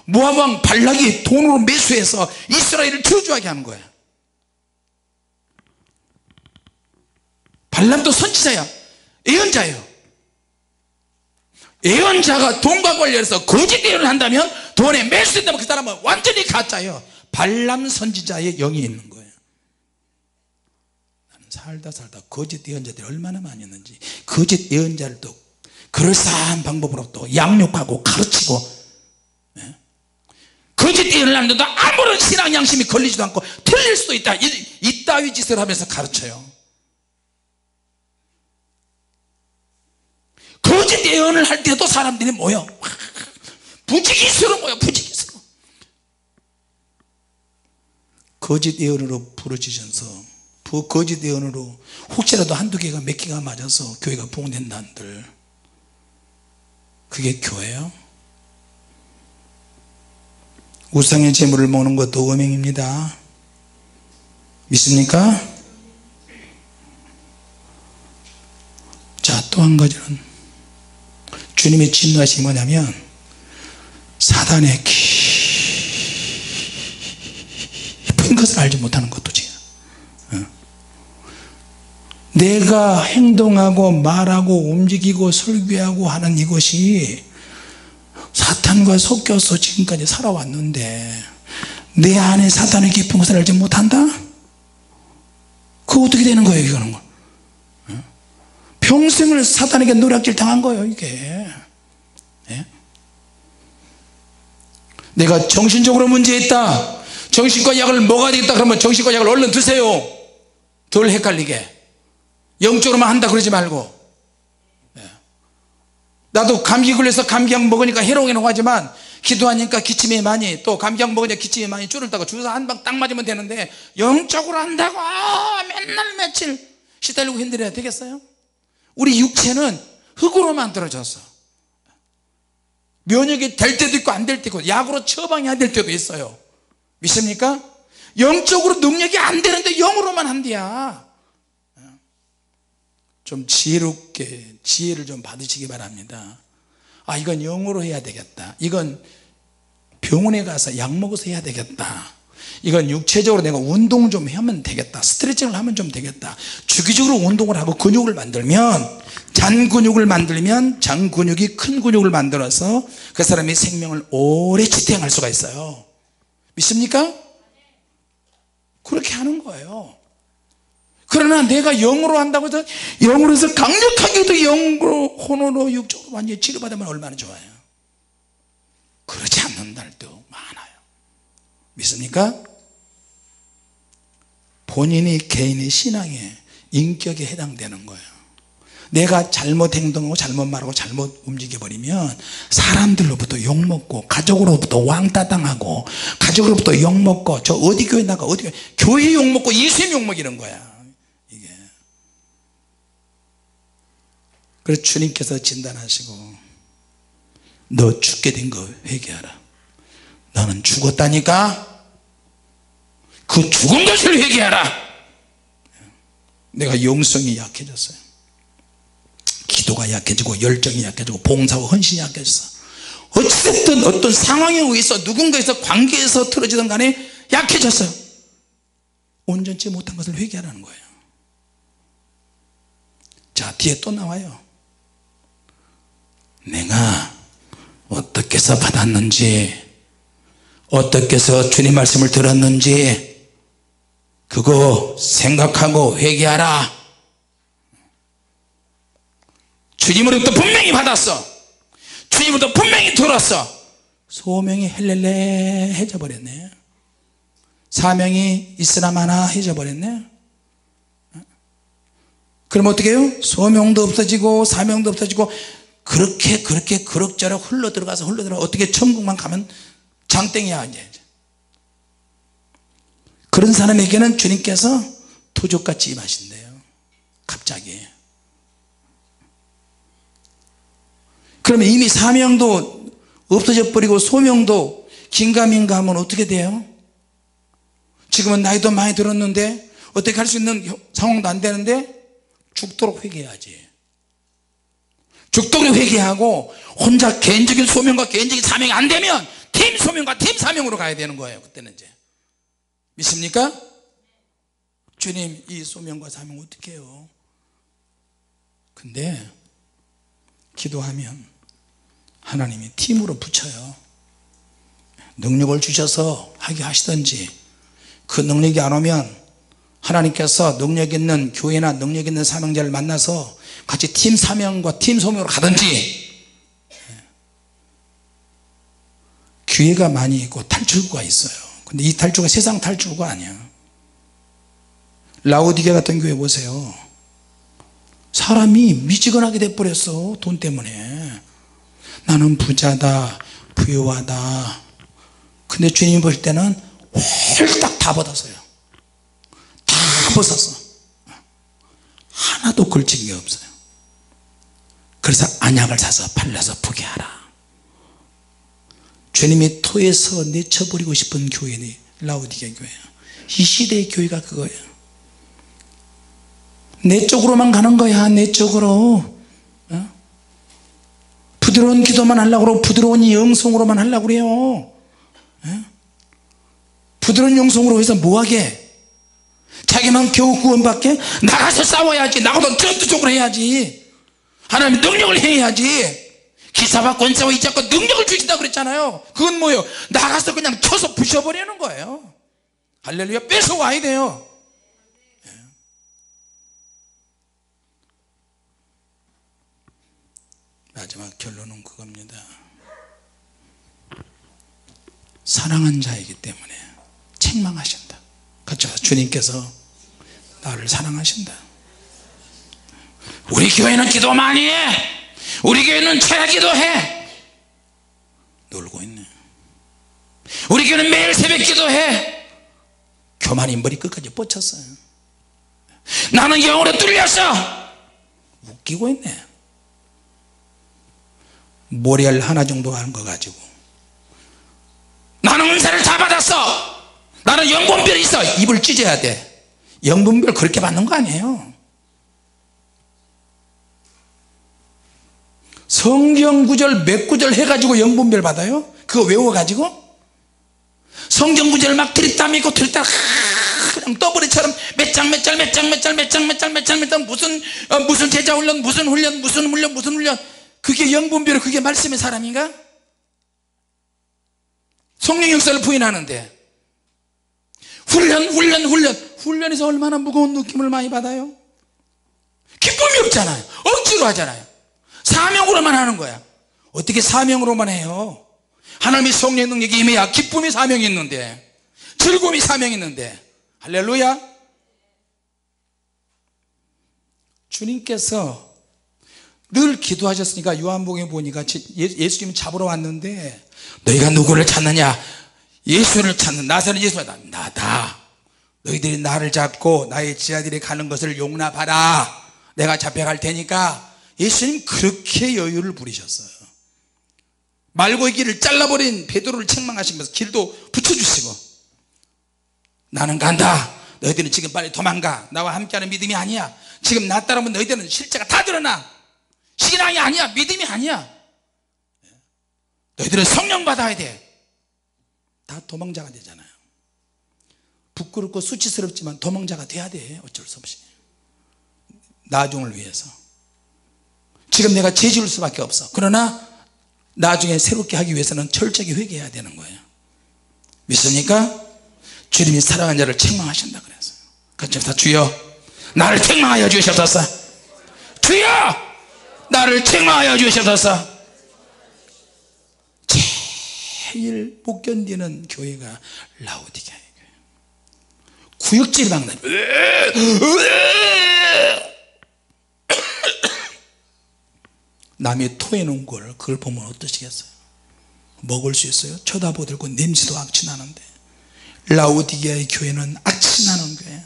모압 왕 발락이 돈으로 매수해서 이스라엘을 저주하게 하는 거예요. 발람도 선지자야. 예언자예요. 예언자가 돈과 관련해서 거짓 예언을 한다면, 돈에 매수된다면 그 사람은 완전히 가짜예요. 발람 선지자의 영이 있는 거예요. 나는 살다 거짓 예언자들이 얼마나 많이 있는지, 거짓 예언자를 또 그럴싸한 방법으로 또 양육하고 가르치고, 거짓 예언을 하는데도 아무런 신앙 양심이 걸리지도 않고 틀릴 수도 있다, 이따위 짓을 하면서 가르쳐요. 거짓 예언을 할 때도 사람들이 모여 부지기수로 모여, 부지기수로. 거짓 예언으로 부르짖으면서, 거짓 예언으로 혹시라도 한두 개가 몇 개가 맞아서 교회가 부흥된다 한들, 그게 교회예요? 우상의 제물을 먹는 것도 음행입니다. 믿습니까? 자, 또 한 가지는 주님의 진노하심이 뭐냐면, 사단의 깊은 것을 알지 못하는 것도 지금, 내가 행동하고 말하고 움직이고 설교하고 하는 이것이 사탄과 섞여서 지금까지 살아왔는데, 내 안에 사탄의 깊은 것을 알지 못한다? 그거 어떻게 되는 거예요? 이거는 평생을 사탄에게 노략질 당한 거예요, 이게. 예? 내가 정신적으로 문제 있다, 정신과 약을 먹어야 되겠다 그러면 정신과 약을 얼른 드세요. 덜 헷갈리게. 영적으로만 한다 그러지 말고. 예. 나도 감기 걸려서 감기약 먹으니까 해롱해롱 하지만, 기도하니까 기침이 많이, 또 감기약 먹으니까 기침이 많이 줄었다고 주사 한 방 딱 맞으면 되는데, 영적으로 한다고 맨날 며칠 시달리고 힘들어야 되겠어요? 우리 육체는 흙으로 만들어졌어. 면역이 될 때도 있고 안 될 때도 있고, 약으로 처방이 안 될 때도 있어요. 믿습니까? 영적으로 능력이 안 되는데 영으로만 한대야. 좀 지혜롭게 지혜를 좀 받으시기 바랍니다. 아, 이건 영으로 해야 되겠다, 이건 병원에 가서 약 먹어서 해야 되겠다, 이건 육체적으로 내가 운동 좀 하면 되겠다, 스트레칭을 하면 좀 되겠다. 주기적으로 운동을 하고 근육을 만들면, 잔 근육을 만들면 장 근육이 큰 근육을 만들어서 그 사람이 생명을 오래 지탱할 수가 있어요. 믿습니까? 그렇게 하는 거예요. 그러나 내가 영으로 한다고 해서, 영으로 해서 강력하게도 영으로 혼으로 육적으로 완전히 치료받으면 얼마나 좋아요. 그렇지 않는 날도 많아요. 믿습니까? 본인이 개인의 신앙에, 인격에 해당되는 거예요. 내가 잘못 행동하고 잘못 말하고 잘못 움직여버리면 사람들로부터 욕먹고, 가족으로부터 왕따당하고, 가족으로부터 욕먹고, 저 어디 교회 나가, 어디 교회 욕먹고 예수님 욕먹이는 거야 이게. 그래서 주님께서 진단하시고, 너 죽게 된 거 회개하라. 너는 죽었다니까, 그 죽은 것을 회개하라. 내가 영성이 약해졌어요. 기도가 약해지고, 열정이 약해지고, 봉사와 헌신이 약해졌어. 어쨌든 어떤 상황에 의해서, 누군가에서, 관계에서 틀어지든 간에 약해졌어요. 온전치 못한 것을 회개하라는 거예요. 자, 뒤에 또 나와요. 내가 어떻게 해서 받았는지, 어떻게 해서 주님 말씀을 들었는지 그거 생각하고 회개하라. 주님으로부터 분명히 받았어, 주님으로부터 분명히 들었어. 소명이 헬렐레해져 버렸네. 사명이 이스라마나 해져 버렸네. 그럼 어떻게 해요? 소명도 없어지고 사명도 없어지고, 그렇게 그럭저럭 흘러들어가서 어떻게 천국만 가면 장땡이야 이제. 그런 사람에게는 주님께서 도적같이 임하신대요, 갑자기. 그러면 이미 사명도 없어져 버리고 소명도 긴가민가 하면 어떻게 돼요? 지금은 나이도 많이 들었는데 어떻게 할 수 있는 상황도 안 되는데 죽도록 회개해야지. 죽도록 회개하고 혼자 개인적인 소명과 개인적인 사명이 안 되면 팀 소명과 팀 사명으로 가야 되는 거예요. 그때는 이제 믿습니까? 주님, 이 소명과 사명 어떻게 해요? 근데 기도하면 하나님이 팀으로 붙여요. 능력을 주셔서 하게 하시든지, 그 능력이 안 오면 하나님께서 능력 있는 교회나 능력 있는 사명자를 만나서 같이 팀 사명과 팀 소명으로 가든지. 기회가 많이 있고 탈출구가 있어요. 근데 이 탈출구가 세상 탈출구가 아니야. 라오디게 같은 교회 보세요. 사람이 미지근하게 돼버렸어. 돈 때문에. 나는 부자다, 부유하다. 근데 주님이 볼 때는 홀딱 다 받았어요. 다 벗었어. 하나도 걸친 게 없어요. 그래서 안약을 사서 팔려서 포기하라. 주님이 토에서 내쳐버리고 싶은 교회는 라오디게 교회예요. 이 시대의 교회가 그거예요. 내 쪽으로만 가는 거야. 내 쪽으로. 부드러운 기도만 하려고 그러고 부드러운 영성으로만 하려고 그래요. 부드러운 영성으로 해서 뭐하게? 자기만 겨우 구원받게? 나가서 싸워야지. 나가서 전투적으로 해야지. 하나님 능력을 해야지. 기사와 권세와 이자과 능력을 주신다고 그랬잖아요. 그건 뭐예요? 나가서 그냥 쳐서 부셔버리는 거예요. 할렐루야. 뺏어와야 돼요. 마지막 결론은 그겁니다. 사랑한 자이기 때문에 책망하신다. 그렇죠? 주님께서 나를 사랑하신다. 우리 교회는 기도 많이 해. 우리 교회는 최야 기도해. 놀고 있네. 우리 교회는 매일 새벽 기도해. 교만이 머리 끝까지 뻗쳤어요. 나는 영으로 뚫렸어. 웃기고 있네. 모래알 하나 정도 하는 거 가지고 나는 은사를 다 받았어. 나는 영분별이 있어. 입을 찢어야 돼. 영분별 그렇게 받는 거 아니에요. 성경 구절 몇 구절 해가지고 영분별 받아요? 그거 외워가지고 성경 구절 막 들이다 믿고 들이다 그냥 떠버리처럼 몇 장 무슨 제자 훈련 무슨 훈련 그게 영분별, 그게 말씀의 사람인가? 성령 역사를 부인하는데 훈련에서 얼마나 무거운 느낌을 많이 받아요? 기쁨이 없잖아요. 억지로 하잖아요. 사명으로만 하는 거야. 어떻게 사명으로만 해요? 하나님의 성령의 능력이 임해야 기쁨이 사명이 있는데, 즐거움이 사명이 있는데. 할렐루야. 주님께서 늘 기도하셨으니까 요한복음에 보니까 예수님이 잡으러 왔는데 너희가 누구를 찾느냐? 예수를 찾는 나사렛 예수다. 나다. 너희들이 나를 잡고 나의 제자들이 가는 것을 용납하라. 내가 잡혀갈 테니까. 예수님 그렇게 여유를 부리셨어요. 말고의 길을 잘라버린 베드로를 책망하시면서 길도 붙여주시고, 나는 간다. 너희들은 지금 빨리 도망가. 나와 함께하는 믿음이 아니야. 지금 나 따르면 너희들은 실제가 다 드러나. 신앙이 아니야. 믿음이 아니야. 너희들은 성령 받아야 돼. 다 도망자가 되잖아요. 부끄럽고 수치스럽지만 도망자가 돼야 돼. 어쩔 수 없이. 나중을 위해서. 지금 내가 죄 지을 수밖에 없어. 그러나 나중에 새롭게 하기 위해서는 철저하게 회개해야 되는 거예요. 믿습니까? 주님이 사랑하는 자를 책망하신다 그랬어요. 그래서 주여 나를 책망하여 주시옵소서. 주여 나를 책망하여 주시옵소서. 제일 못 견디는 교회가 라오디게아의 교회. 구역질 막 나요. 남의 토해 놓은 걸 그걸 보면 어떠시겠어요? 먹을 수 있어요? 쳐다보들고 냄새도 악취 나는데. 라오디게아의 교회는 악취 나는 교회.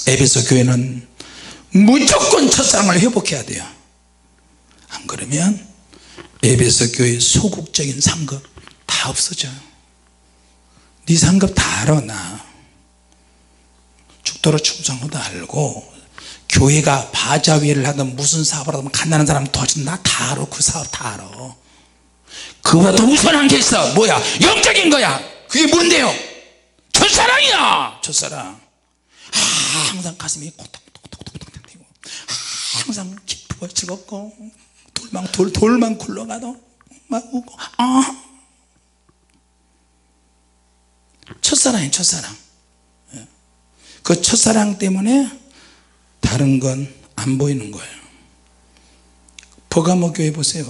에베소 교회는 무조건 첫사랑을 회복해야 돼요. 안 그러면 에베소 교회 소극적인 상급 다 다 없어져. 네 상급 다 알아. 나 죽도록 충성하도 알고, 교회가 바자회를 하든 무슨 사업을 하든 간다는 사람 도와주든 나 다 알아. 그 사업 다 알아. 그보다 더 우선한 게 있어. 뭐야? 영적인 거야. 그게 뭔데요? 첫사랑이야. 첫사랑. 항상 가슴이 콕톡톡톡톡 되고, 항상 기쁘고 즐겁고, 돌만 굴러가도 막 웃고. 첫사랑이에요. 첫사랑. 그 첫사랑 때문에 다른 건 안 보이는 거예요. 버가모 교회 보세요.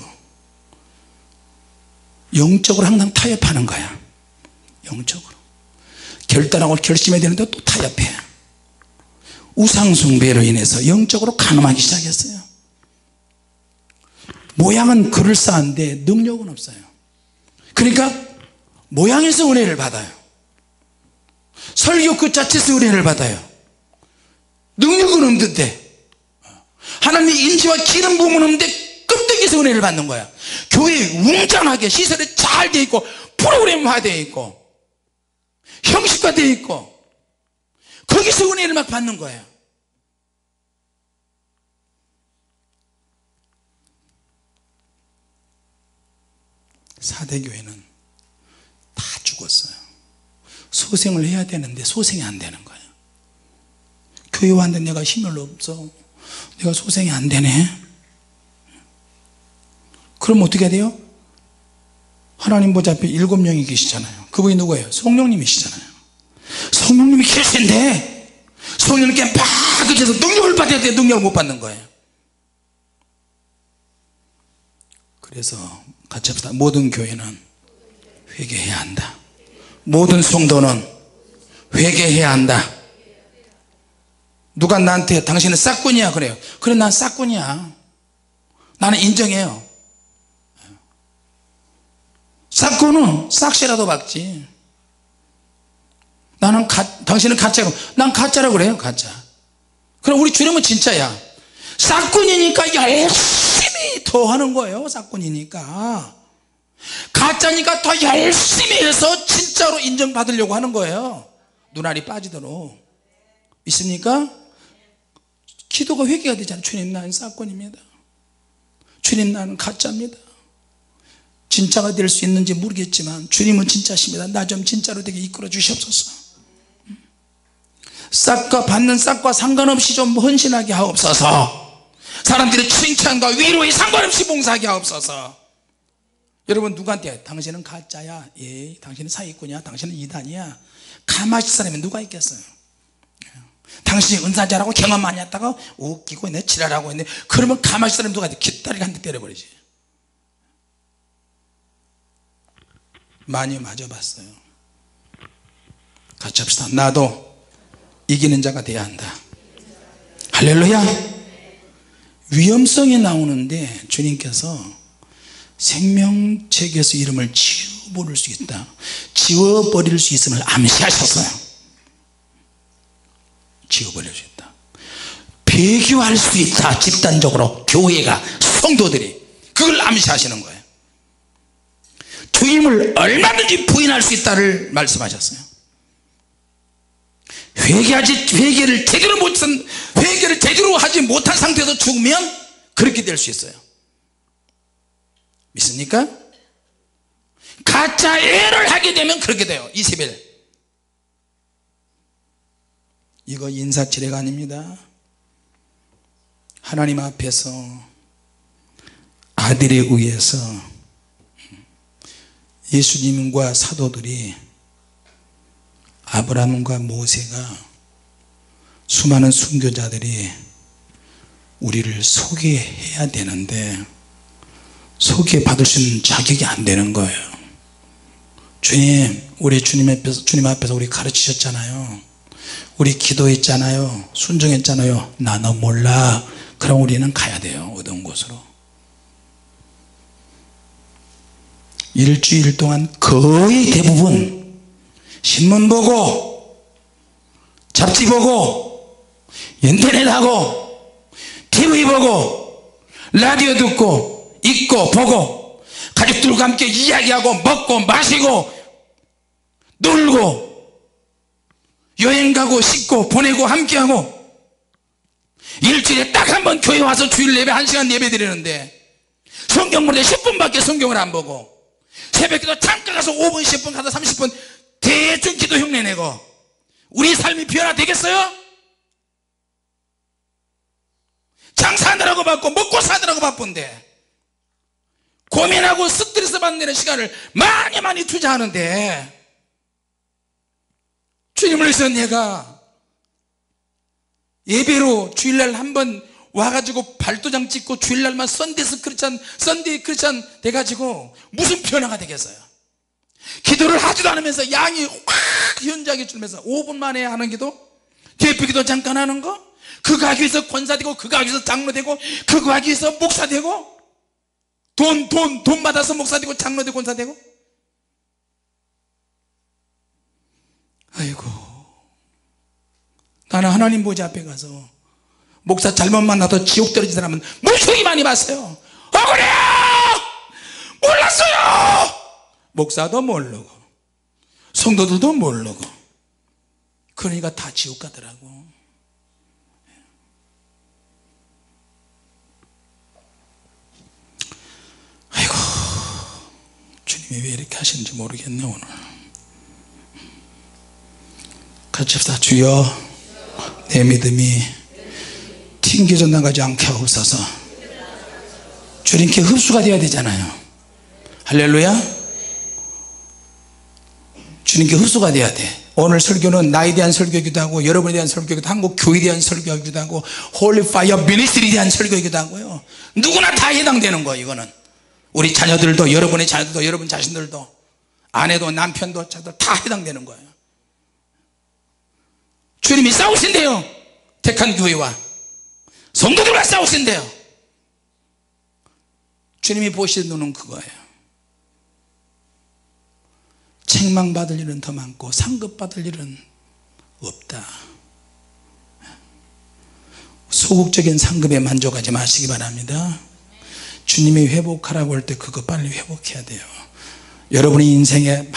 영적으로 항상 타협하는 거야. 영적으로 결단하고 결심해야 되는데 또 타협해. 우상숭배로 인해서 영적으로 가늠하기 시작했어요. 모양은 그럴싸한데 능력은 없어요. 그러니까 모양에서 은혜를 받아요. 설교 그 자체에서 은혜를 받아요. 능력은 없는데, 하나님의 인지와 기름 부음은 없는데 껍데기에서 은혜를 받는 거야. 교회 웅장하게 시설이 잘 돼 있고, 프로그램화 되어 있고, 형식화 되어 있고, 거기서 은혜를 막 받는 거예요. 사대교회는 다 죽었어요. 소생을 해야 되는데 소생이 안 되는 거예요. 교회 왔는데 내가 힘이 없어, 내가 소생이 안 되네. 그럼 어떻게 해야 돼요? 하나님 보좌 앞에 7명이 계시잖아요. 그분이 누구예요? 성령님이시잖아요. 성령님이 계신데 성령님께 막 그래서 능력을 받아야 돼. 능력을 못 받는 거예요. 그래서 같이 합시다. 모든 교회는 회개해야 한다. 모든 성도는 회개해야 한다. 누가 나한테 당신은 싹꾼이야 그래요. 그래, 난 싹꾼이야. 나는 인정해요. 싹꾼은 싹시라도 박지. 나는 당신은 가짜고, 난 가짜라고 그래요. 가짜. 그럼 우리 주님은 진짜야. 싹꾼이니까 열심히 더 하는 거예요. 싹꾼이니까. 가짜니까 더 열심히 해서 진짜로 인정받으려고 하는 거예요. 눈알이 빠지도록. 있습니까? 기도가 회개가 되잖아요. 주님, 나는 싹꾼입니다. 주님, 나는 가짜입니다. 진짜가 될 수 있는지 모르겠지만 주님은 진짜십니다. 나 좀 진짜로 되게 이끌어 주시옵소서. 싹과 받는 싹과 상관없이 좀 헌신하게 하옵소서. 사람들의 칭찬과 위로에 상관없이 봉사하게 하옵소서. 여러분, 누구한테 당신은 가짜야, 예, 당신은 사기꾼이야, 당신은 이단이야, 가마실 사람이 누가 있겠어요? 당신이 은사 잘하고 경험 많이 했다가 웃기고 내 지랄하고 있네. 그러면 가마실 사람이 누가 있대? 깃다리가 한 대 때려버리지. 많이 맞아봤어요. 같이 합시다. 나도 이기는 자가 돼야 한다. 할렐루야. 위험성이 나오는데 주님께서 생명책에서 이름을 지워버릴 수 있다, 지워버릴 수 있음을 암시하셨어요. 지워버릴 수 있다, 배교할 수 있다. 집단적으로 교회가, 성도들이 그걸 암시하시는 거예요. 주님을 얼마든지 부인할 수 있다를 말씀하셨어요. 회개를 제대로 하지 못한 상태에서 죽으면 그렇게 될 수 있어요. 믿습니까? 가짜 애를 하게 되면 그렇게 돼요. 이세벨. 이거 인사치레가 아닙니다. 하나님 앞에서 아들에 의해서 예수님과 사도들이, 아브라함과 모세가, 수많은 순교자들이 우리를 소개해야 되는데 소개 받을 수 있는 자격이 안 되는 거예요. 주님, 우리 주님 앞에서 우리 가르치셨잖아요. 우리 기도했잖아요. 순종했잖아요. 나는 몰라. 그럼 우리는 가야 돼요. 어두운 곳으로. 일주일 동안 거의 대부분 신문 보고, 잡지 보고, 인터넷 하고, TV 보고, 라디오 듣고, 읽고 보고, 가족들과 함께 이야기하고 먹고 마시고 놀고 여행 가고 씻고 보내고 함께하고 일주일에 딱 한 번 교회 와서 주일 예배 1시간 예배 드리는데 성경 보는데 10분밖에 성경을 안 보고 새벽기도 잠깐 가서 5분 10분 가서 30분 대충 기도 흉내 내고 우리 삶이 변화되겠어요? 장사하느라고 바쁘고 먹고 사느라고 바쁜데 고민하고 스트레스 받는 시간을 많이 투자하는데 주님을 위해서 내가 예배로 주일날 한번 와가지고 발도장 찍고 주일날만 썬데이 크리스찬 돼가지고 무슨 변화가 되겠어요? 기도를 하지도 않으면서 양이 확 현장에 줄면서 5분 만에 하는 기도, 대표 기도 잠깐 하는 거, 그거 하기 위해서 권사되고 그거 하기 위해서 장로 되고 그거 하기 위해서 목사 되고 돈 받아서 목사 되고 장로 되고 권사 되고. 아이고, 나는 하나님 보좌 앞에 가서 목사 잘못 만나도 지옥 떨어진 사람은 무척이 많이 봤어요. 억울해요. 몰랐어요. 목사도 모르고 성도들도 모르고 그러니까 다 지옥 가더라고. 아이고, 주님이 왜 이렇게 하시는지 모르겠네. 오늘 같이 합시다. 주여, 내 믿음이 튕겨져 나가지 않게 하옵소서. 주님께 흡수가 되어야 되잖아요. 할렐루야. 주님께 흡수가 돼야 돼. 오늘 설교는 나에 대한 설교이기도 하고 여러분에 대한 설교이기도 하고 한국 교회에 대한 설교이기도 하고 홀리 파이어 미니스트리에 대한 설교이기도 하고요. 누구나 다 해당되는 거예요. 이거는 우리 자녀들도, 여러분의 자녀들도, 여러분 자신들도, 아내도 남편도 자들 다 해당되는 거예요. 주님이 싸우신대요. 택한 교회와 성도들과 싸우신대요. 주님이 보시는 눈은 그거예요. 책망받을 일은 더 많고 상급받을 일은 없다. 소극적인 상급에 만족하지 마시기 바랍니다. 주님이 회복하라고 할 때 그거 빨리 회복해야 돼요. 여러분의 인생에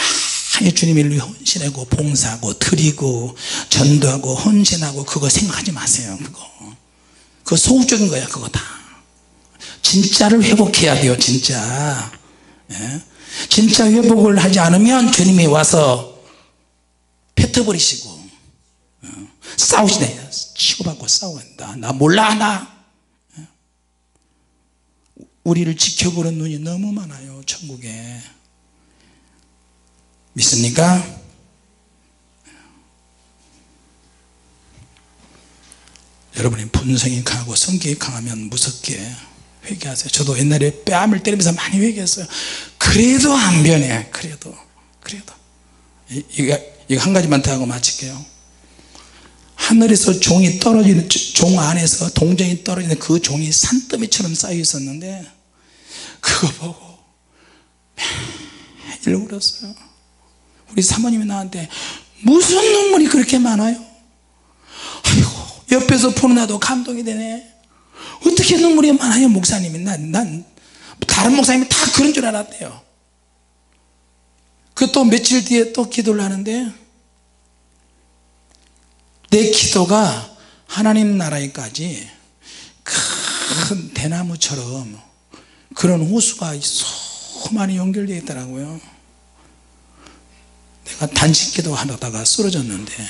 많이 주님을 위해 헌신하고 봉사하고 드리고 전도하고 헌신하고 그거 생각하지 마세요. 그거 소극적인 거야. 그거 다 진짜를 회복해야 돼요. 진짜. 예? 진짜 회복을 하지 않으면 주님이 와서 뱉어버리시고 싸우시네. 치고받고 싸워한다. 나 몰라 나. 우리를 지켜보는 눈이 너무 많아요. 천국에. 믿습니까? 여러분이 본성이 강하고 성격이 강하면 무섭게 회개하세요. 저도 옛날에 뺨을 때리면서 많이 회개했어요. 그래도 안 변해. 그래도 이거 한 가지만 더 하고 마칠게요. 하늘에서 종이 떨어지는, 종 안에서 동전이 떨어지는 그 종이 산더미처럼 쌓여 있었는데 그거 보고 매일 울었어요. 우리 사모님이 나한테 무슨 눈물이 그렇게 많아요? 아이고, 옆에서 보는 나도 감동이 되네. 어떻게 눈물이 많아요? 목사님이. 난 다른 목사님이 다 그런 줄 알았대요. 그 또 며칠 뒤에 또 기도를 하는데 내 기도가 하나님 나라에까지 큰 대나무처럼 그런 호수가 많이 연결되어 있더라고요. 내가 단식 기도하다가 쓰러졌는데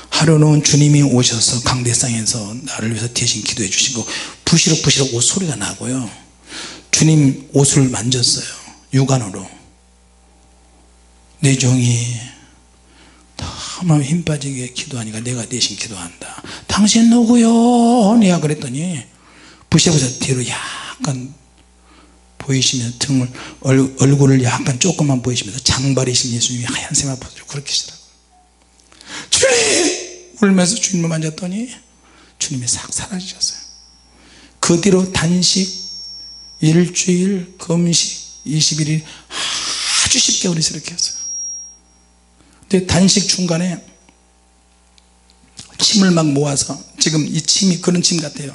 하루는 주님이 오셔서 강대상에서 나를 위해서 대신 기도해 주시고 부시럭부시럭 옷 소리가 나고요. 주님 옷을 만졌어요. 육안으로. 내 종이 너무 힘 빠지게 기도하니까 내가 대신 기도한다. 당신 누구요? 내가 그랬더니 부시럭부시럭 뒤로 약간 보이시면서 등을 얼굴을 약간 조금만 보이시면서 장발이신 예수님이 하얀 세마 보시고 그렇게 하시더라고요. 주님! 울면서 주님을 만졌더니 주님이 싹 사라지셨어요. 그 뒤로 단식, 일주일, 금식, 21일 아주 쉽게 어리스럽게 했어요. 근데 단식 중간에 침을 막 모아서, 지금 이 침이 그런 침 같아요.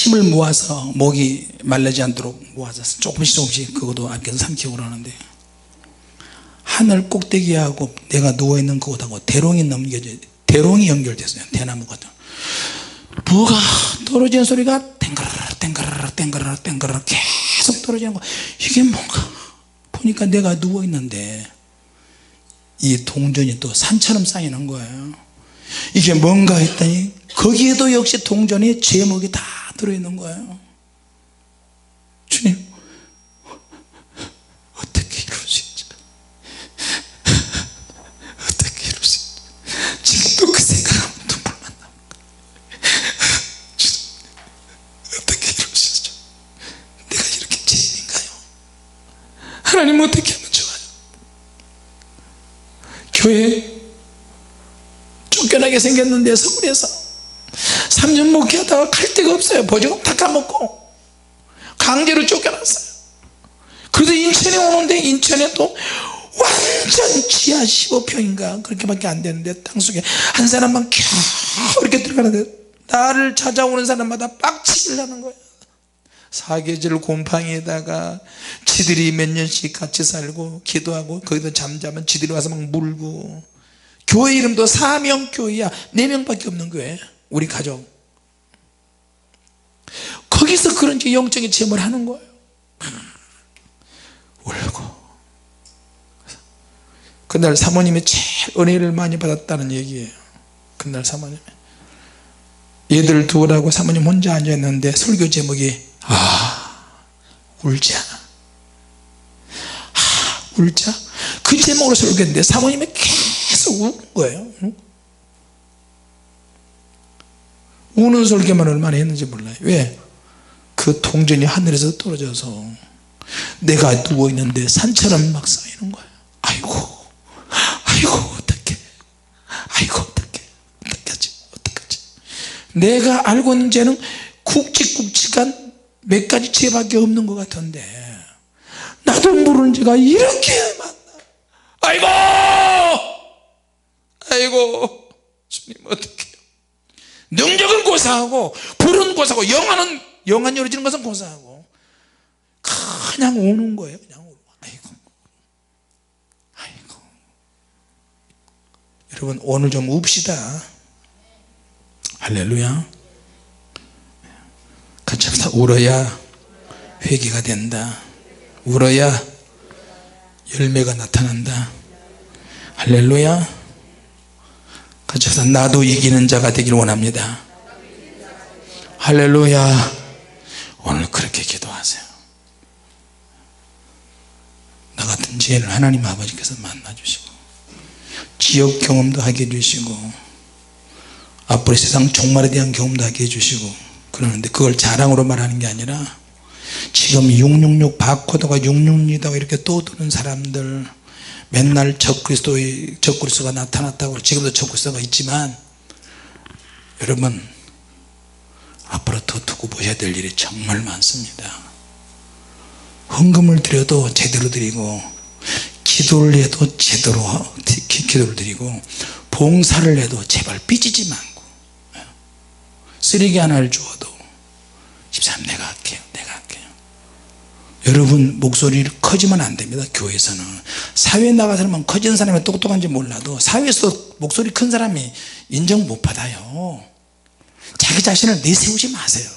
힘을 모아서 목이 말라지 않도록 모아서 조금씩 그것도 앞에서 삼키고 그러는데 하늘 꼭대기하고 내가 누워있는 그곳하고 대롱이 넘겨져 대롱이 연결됐어요. 대나무가 뭐가 떨어지는 소리가 땡그르르 땡그르르 땡그르르 땡그르르 계속 떨어지는 거 이게 뭔가 보니까 내가 누워있는데 이 동전이 또 산처럼 쌓이는 거예요. 이게 뭔가 했더니 거기에도 역시 동전에 제목이 다 들어있는 거예요. 주님 어떻게 이럴 수 있지? 어떻게 이럴 수 있지? 지금도 그 생각하면 눈물 난다. 주님 어떻게 이럴 수 있죠? 내가 이렇게 죄인인가요? 하나님 어떻게 하면 좋아요? 교회 쫓겨나게 생겼는데 서울에서 3년 목회하다가 갈 데가 없어요. 보조금 다 까먹고 강제로 쫓겨났어요. 그래도 인천에 오는데 인천에도 완전 지하 15평인가 그렇게밖에 안 되는데 땅속에 한 사람만 겨우 이렇게 들어가는데 나를 찾아오는 사람마다 빡치기를 하는 거예요. 사계절 곰팡이에다가 지들이 몇 년씩 같이 살고 기도하고 거기서 잠자면 지들이 와서 막 물고 교회 이름도 사명교회야. 4명밖에 없는 교회. 우리 가족 거기서 그런지 영적인 체험을 하는 거예요. 울고 그날 사모님이 제일 은혜를 많이 받았다는 얘기예요. 그날 사모님이 얘들을 두으라고 사모님 혼자 앉아있는데 설교 제목이 울자 울자 그 제목으로 설교했는데 사모님이 계속 우는 거예요. 우는 설교만 얼마나 했는지 몰라요. 왜? 그 동전이 하늘에서 떨어져서 내가 누워있는데 산처럼 막 쌓이는 거예요. 아이고 어떡해 아이고 어떡하지 내가 알고 있는 죄는 굵직굵직한 몇 가지 죄밖에 없는 것 같은데 나도 모르는 죄가 이렇게 많나. 아이고 주님 어떡해요. 능력은 고사하고 불은 고사하고 영안 열어지는 것은 고사하고 그냥 오는 거예요. 그냥 아이고 여러분 오늘 좀 웁시다. 할렐루야. 같이 합시다. 울어야 회개가 된다. 울어야 열매가 나타난다. 할렐루야. 같이 합시다. 나도 이기는 자가 되기를 원합니다. 할렐루야. 오늘 그렇게 기도하세요. 나 같은 죄인을 하나님 아버지께서 만나주시고 지역 경험도 하게 해주시고 앞으로 세상 종말에 대한 경험도 하게 해주시고 그러는데 그걸 자랑으로 말하는 게 아니라 지금 666 바코드가 666이라고 이렇게 떠드는 사람들 맨날 적그리스도가 나타났다고 지금도 적그리스도가 있지만 여러분 앞으로 더 두고 보셔야 될 일이 정말 많습니다. 헌금을 드려도 제대로 드리고 기도를 해도 제대로 기도를 드리고 봉사를 해도 제발 삐지지 말고 쓰레기 하나를 주어도 집사님 내가 할게요. 여러분 목소리를 커지면 안 됩니다. 교회에서는 사회에 나가서는 커진 사람이 똑똑한지 몰라도 사회에서 목소리 큰 사람이 인정 못 받아요. 자기 자신을 내세우지 마세요.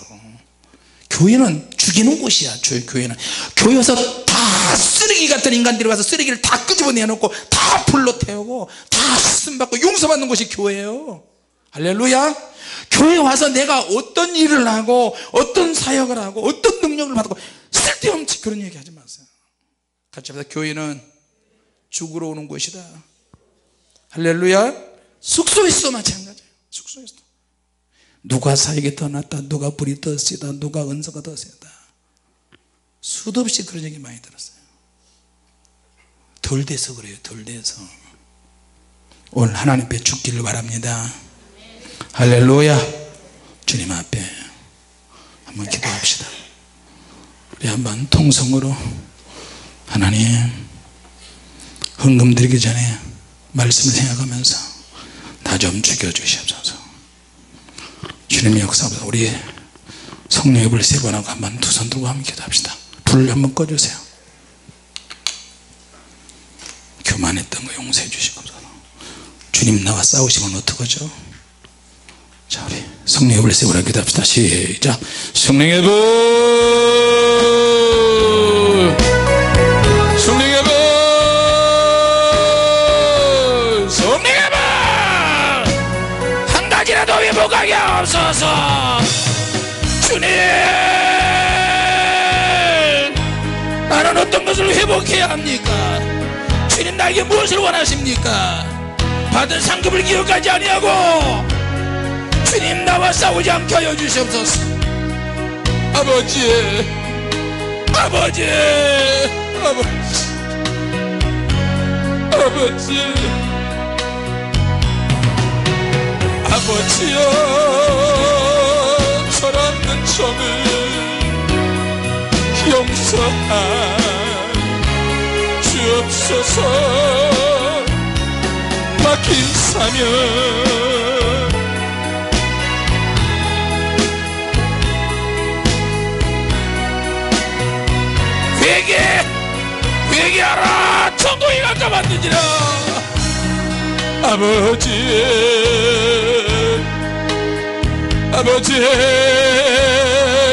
교회는 죽이는 곳이야. 교회는 교회에서 다 쓰레기 같은 인간들이 와서 쓰레기를 다 끄집어내놓고 다 불로 태우고 다 쓰임받고 용서받는 곳이 교회예요. 할렐루야. 교회에 와서 내가 어떤 일을 하고 어떤 사역을 하고 어떤 능력을 받고 쓸데없이 그런 얘기 하지 마세요. 같이 합시다. 교회는 죽으러 오는 곳이다. 할렐루야. 숙소에서도 마찬가지예요. 숙소에서도 누가 사역이 더 낫다, 누가 불이 더 세다, 누가 은사가 더 세다, 수도 없이 그런 얘기 많이 들었어요. 덜 돼서 그래요. 덜 돼서. 오늘 하나님 앞에 죽기를 바랍니다. 할렐루야. 주님 앞에 한번 기도합시다. 우리 한번 통성으로 하나님 헌금 드리기 전에 말씀을 생각하면서 나 좀 죽여주시옵소서. 주님의 역사보다 우리 성령의 불을 3번 하고 한번 두 손 들고 한번 기도합시다. 불을 한번 꺼주세요. 교만했던 거 용서해 주시고, 주님 나와 싸우시면 어떡하죠? 자, 우리 성령의 불을 3번 하고 기도합시다. 시작. 성령의 불, 성령의 불, 성령의 불, 한 가지라도 회복하게 없어서. 주님, 나는 어떤 것을 회복해야 합니까? 주님, 나에게 무엇을 원하십니까? 받은 상급을 기억하지 아니하고 주님, 나와 싸우지 않게 하여 주시옵소서. 아버지, 아버지, 아버지, 아버지, 아버지여, 철없는 종을 용서하여 주옵소서. 맡긴 사명 회개하라. 천국에 가까웠느니라. 아버지, 아버지,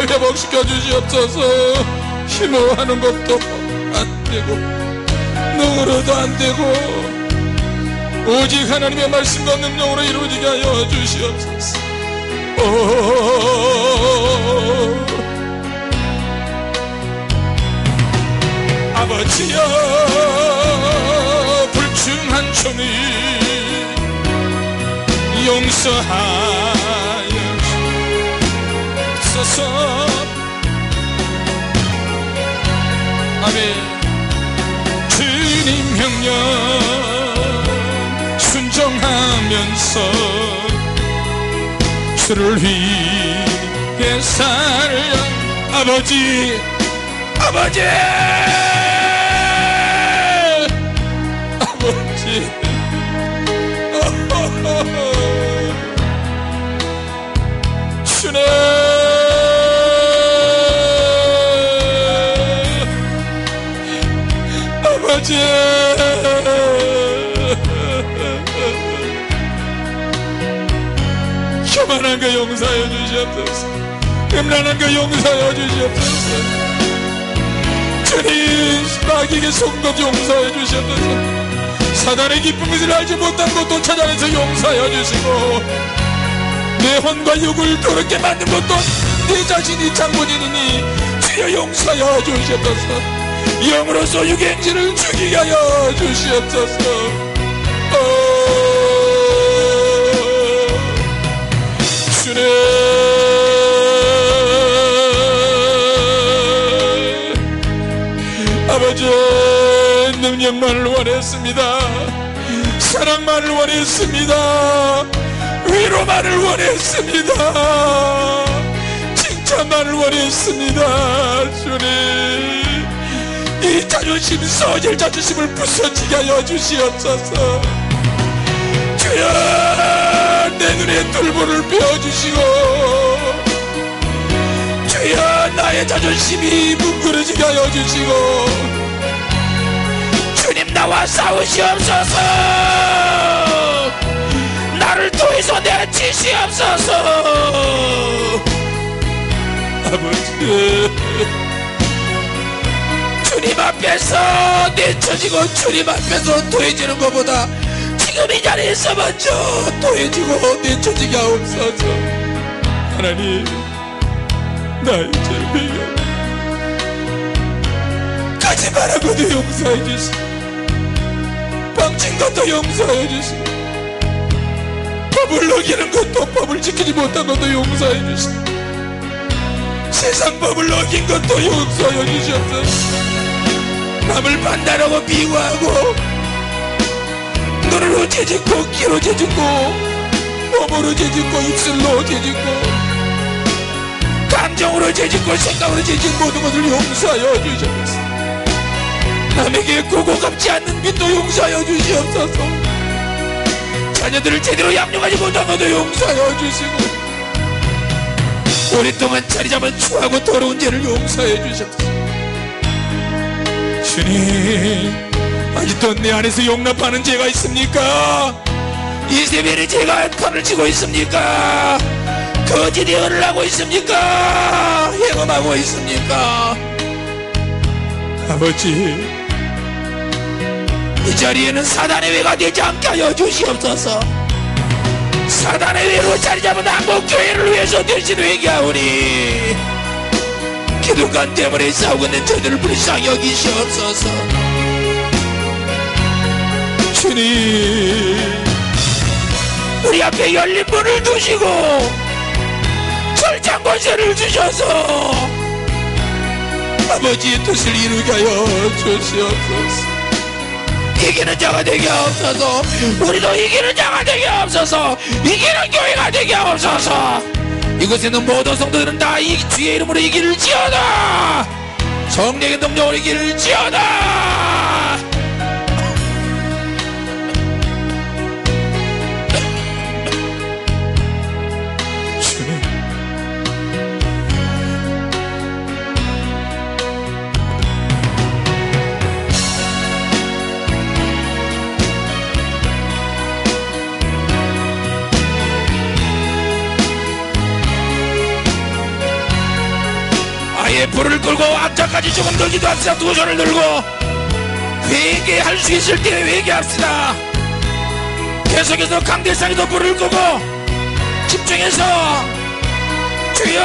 회복시켜 주시옵소서. 힘으로 하는 것도 안 되고 능으로도 안 되고 오직 하나님의 말씀과 능력으로 이루어지게 하여 주시옵소서. 아버지여, 불충한 종을 용서하여 주소서. 아멘. 주님 명령 순종하면서 주를 위해 살려. 아버지, 아버지, 아버지, 주님, 아버지, 교만한 거 용서해 주시옵소서. 음란한 거 용서해 주시옵소서. 주님, 마귀에게 속은 것 용서해 주시옵소서. 사단의 기쁜 것을 알지 못한 것도 찾아내서 용서해 주시고, 내 혼과 육을 더럽게 만든 것도 내 자신이 장본인이니 주여 용서해 주시옵소서. 영으로서 육의 행실을 죽이게 하여 주시옵소서. 주님, 아버지, 능력만을 원했습니다. 사랑만을 원했습니다. 위로만을 원했습니다. 칭찬만을 원했습니다. 주님, 이 자존심, 써질 자존심을 부서지게 하여 주시옵소서. 주여, 내 눈에 뚫보를 베어주시고, 주여, 나의 자존심이 뭉그러지게 하여 주시고, 주님, 나와 싸우시옵소서. 나를 통해서 내치시옵소서. 아버지, 주님 앞에서 내쳐지고 주님 앞에서 도해지는 것보다 지금 이 자리에서 먼저 도해지고 내쳐지게 하옵소서. 하나님, 나의 죄를 거짓말하고도 용서해 주시고, 방친 것도 용서해 주시고, 법을 어기는 것도, 법을 지키지 못한 것도 용서해 주시고, 세상 법을 어긴 것도 용서해 주시옵소서. 남을 판단하고 비유하고, 눈으로 재짓고, 귀로 재짓고, 몸으로 재짓고, 입술로 재짓고, 감정으로 재짓고, 생각으로 재짓는 모든 것을 용서하여 주시옵소서. 남에게 고고갚지 않는 빚도 용서하여 주시옵소서. 자녀들을 제대로 양육하지 못한 것도 용서하여 주시고, 오랫동안 자리 잡은 추하고 더러운 죄를 용서해 주셨소. 주님, 아직도 내 안에서 용납하는 죄가 있습니까? 이세벨의 죄가 판을 치고 있습니까? 거짓이 언을 하고 있습니까? 행음하고 있습니까? 아버지, 이 자리에는 사단의 외가 되지 않게 하여 주시옵소서. 사단의 외로 자리 잡은 한국교회를 위해서 대신 회개하오니 기독관 때문에 싸우고 있는 저들을 불쌍히 여기시옵소서. 주님, 우리 앞에 열린 문을 두시고 철장 권세를 주셔서 아버지의 뜻을 이루게 하여 주시옵소서. 이기는 자가 되게 하옵소서. 우리도 이기는 자가 되게 하옵소서. 이기는 교회가 되게 하옵소서. 이곳에 있는 모든 성도들은 다 이 주의 이름으로 이길지어다. 성령의 능력으로 이길지어다. 주님, 불을 끌고 악자까지 조금 들기도 합시다. 두 손을 들고 회개할 수 있을 때 회개합시다. 계속해서 강대상에도 불을 끄고 집중해서 주여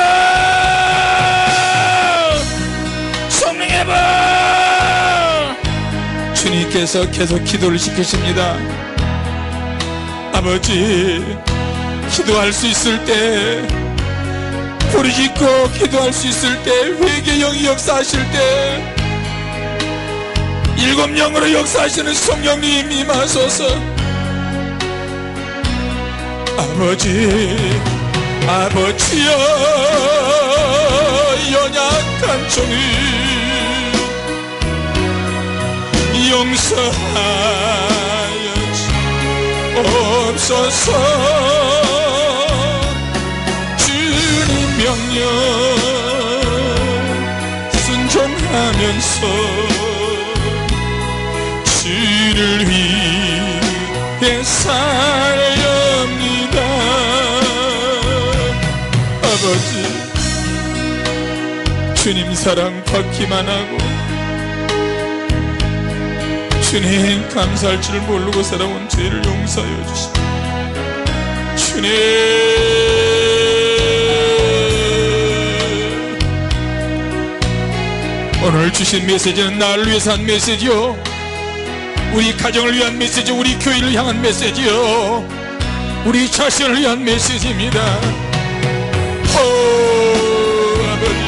성령의 불. 주님께서 계속 기도를 시키십니다. 아버지, 기도할 수 있을 때, 부르짖고 기도할 수 있을 때, 회개의 영이 역사하실 때, 일곱 영으로 역사하시는 성령님 임하소서. 아버지, 아버지여, 연약한 종이 용서하여 주옵소서. 주님 명령 순종하면서 주를 위해 살렵니다. 아버지, 주님 사랑 받기만 하고 주님 감사할 줄 모르고 살아온 죄를 용서하여 주시고, 주님 오늘 주신 메시지는 나를 위해서 한 메시지요, 우리 가정을 위한 메시지, 우리 교회를 향한 메시지요, 우리 자신을 위한 메시지입니다. 오 아버지,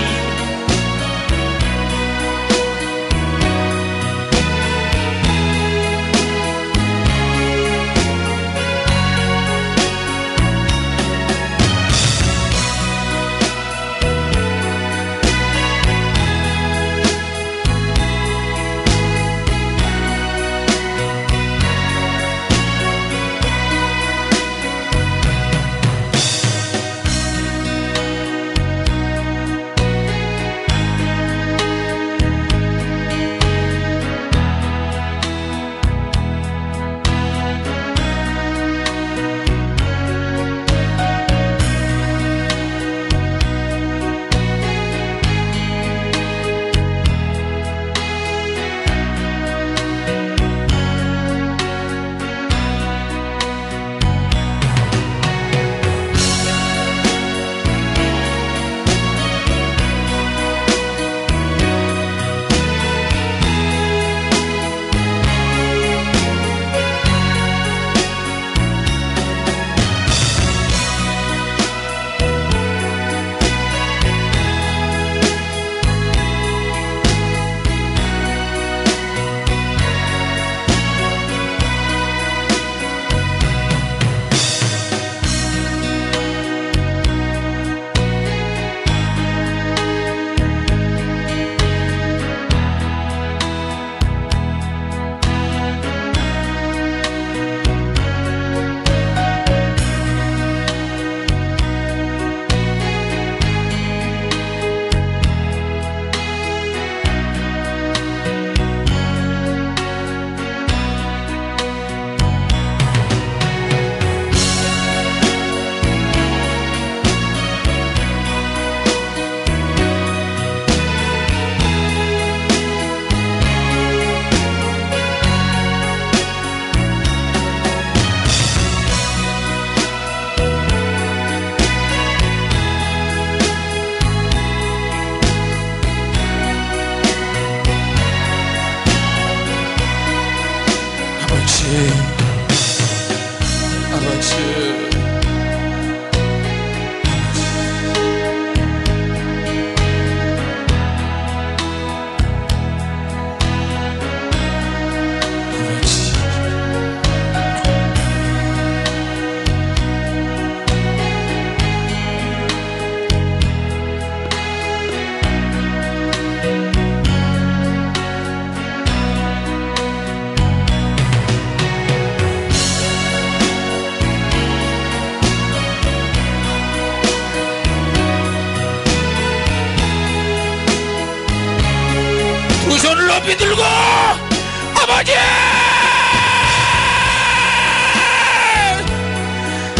높이 들고 아버지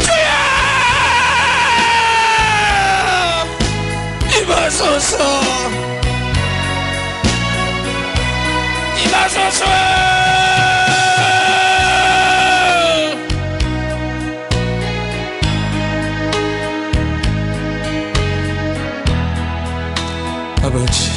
주여 임하소서 임하소서 아버지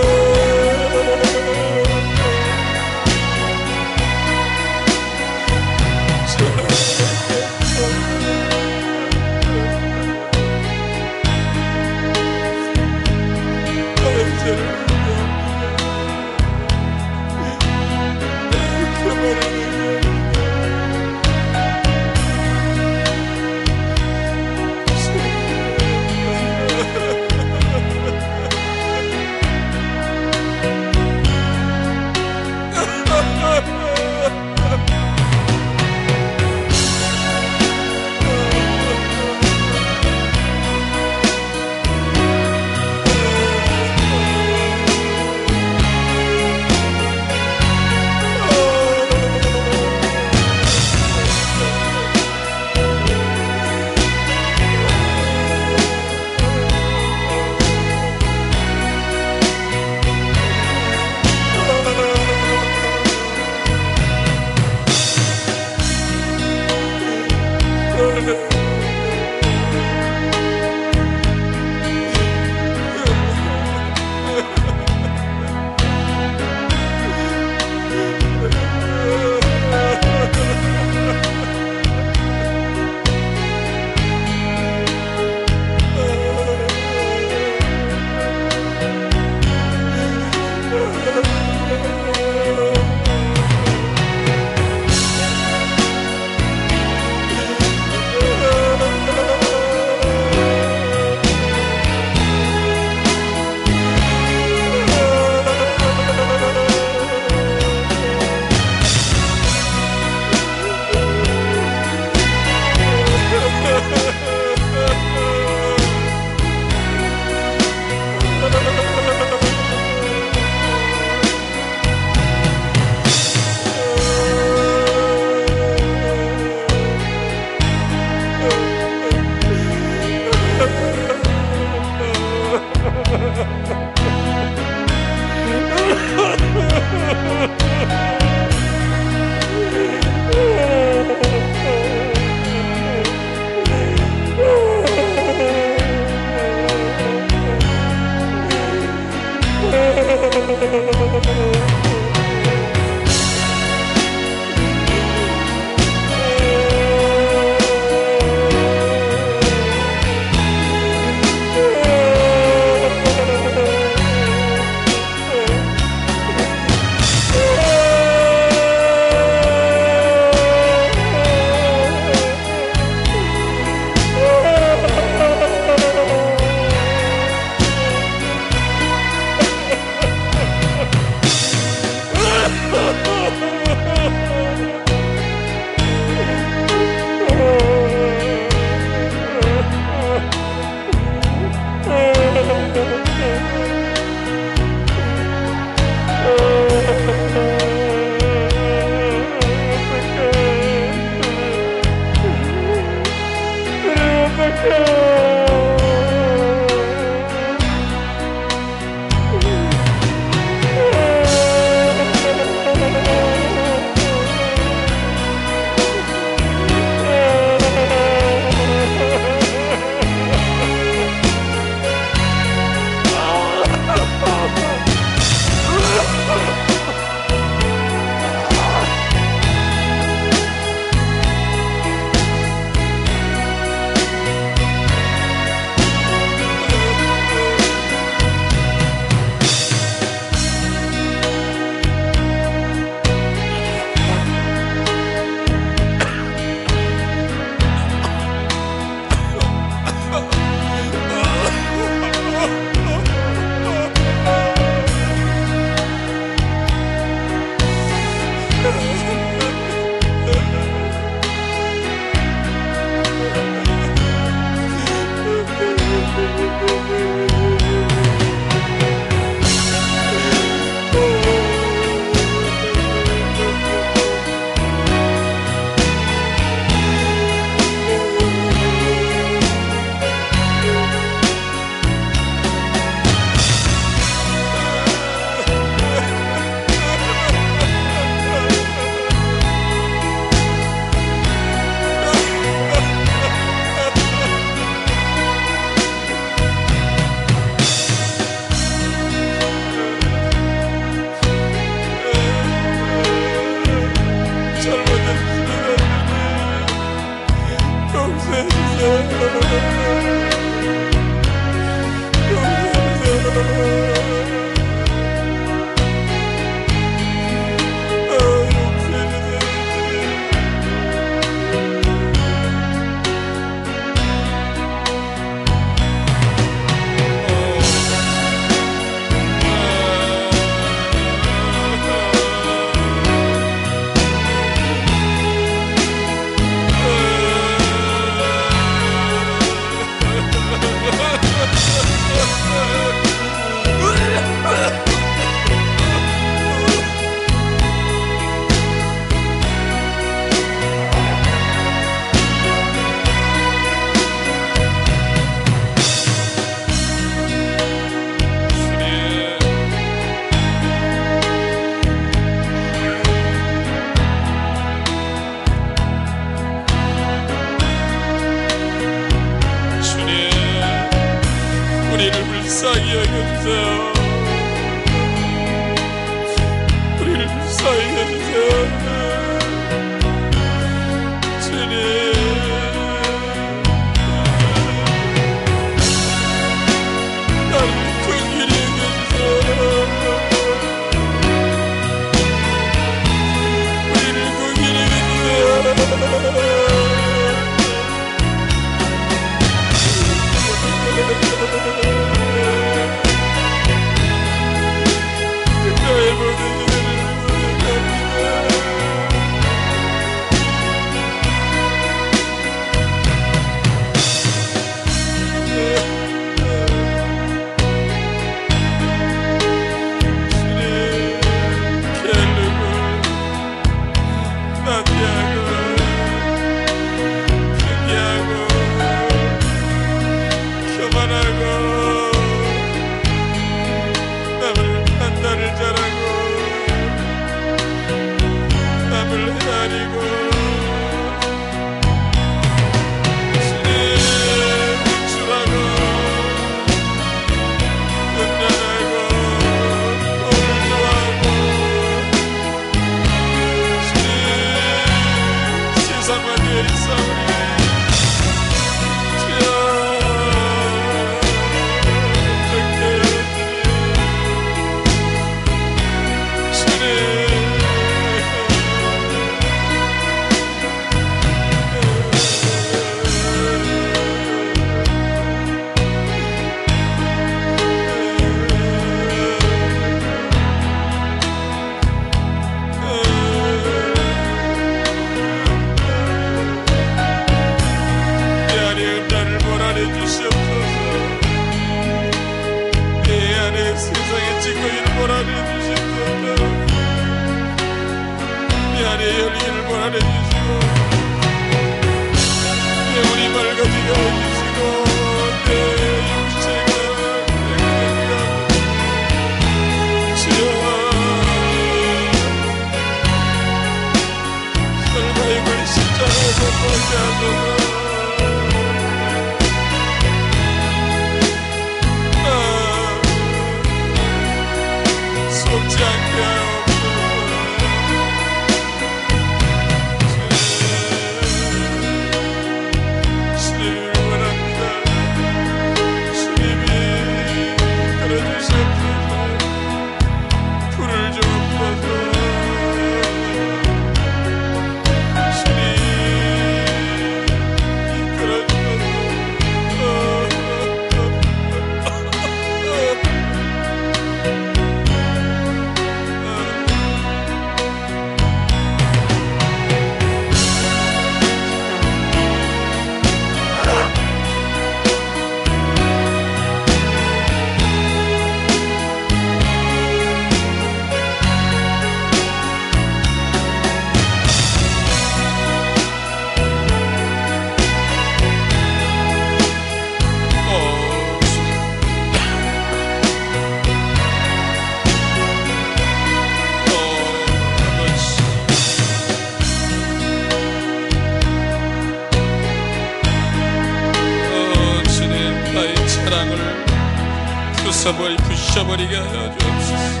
부셔버리게 하여 주옵소서.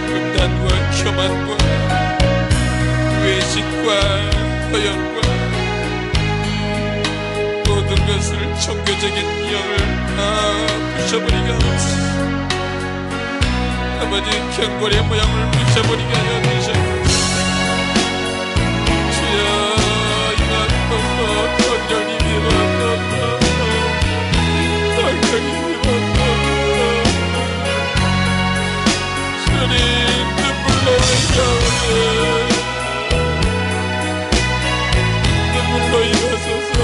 음란과 교만과 외식과 허영과 모든 것을 종교적인 영을 다 부셔버리게 하옵소서. 아버지 경골의 모양을 부셔버리게 하여 주옵소서. 주여 임하옵소서. 건강히 임하옵소서. 건강히 임하옵소서. 주님 눈물로 임하옵소서. 눈물로 임하소서.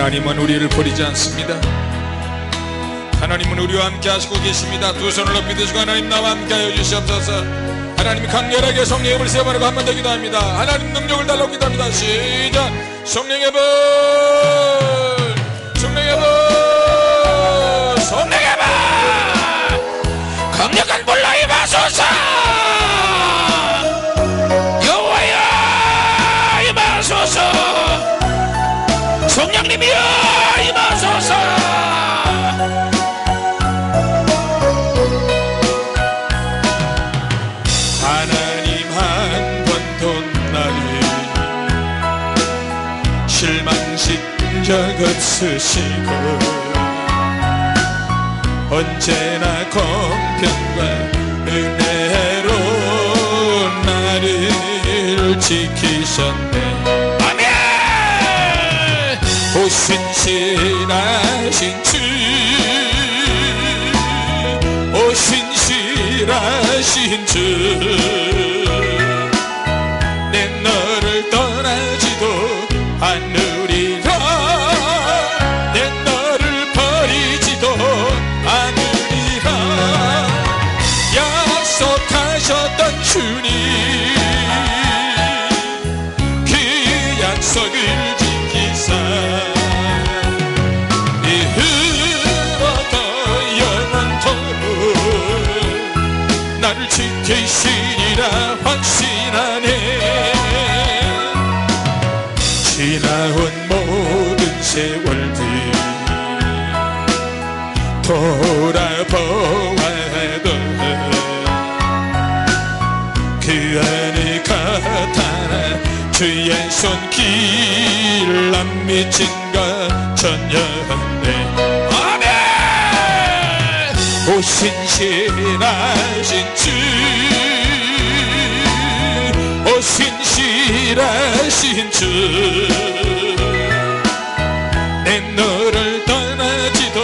하나님은 우리를 버리지 않습니다. 하나님은 우리와 함께 하시고 계십니다. 두 손을 높이 드시고 하나님 나와 함께 하여 주시옵소서. 하나님 강렬하게 성령의 힘을 세워바라고 한 번 더 기도합니다. 하나님 능력을 달라고 기도합니다. 시작. 성령의 불, 성령의 불, 성령의 불, 강력한 불로 임하소서. 여호와여 임하소서. 성령님이여 임하소서. 하나님 한 번도 나를 실망시킨 적 없으시고 언제나 공평과 은혜로 나를 지키셨네. 아멘. 오신실하신 주, 오신실하신 주, 내 너를 떠나지도 않으리라. 내 너를 버리지도 않으리라. 약속하셨던 주님, 그 약속을 지키사 이후로도 영원토록 나를 지키시리라 확신하네. 지나온 모든 세월들 돌아보아도 그 안에 나타나 주의 손길 안 미친 것 전혀 없네. 아멘. 오신실하신 주, 오신실하신 주, 내 너를 떠나지도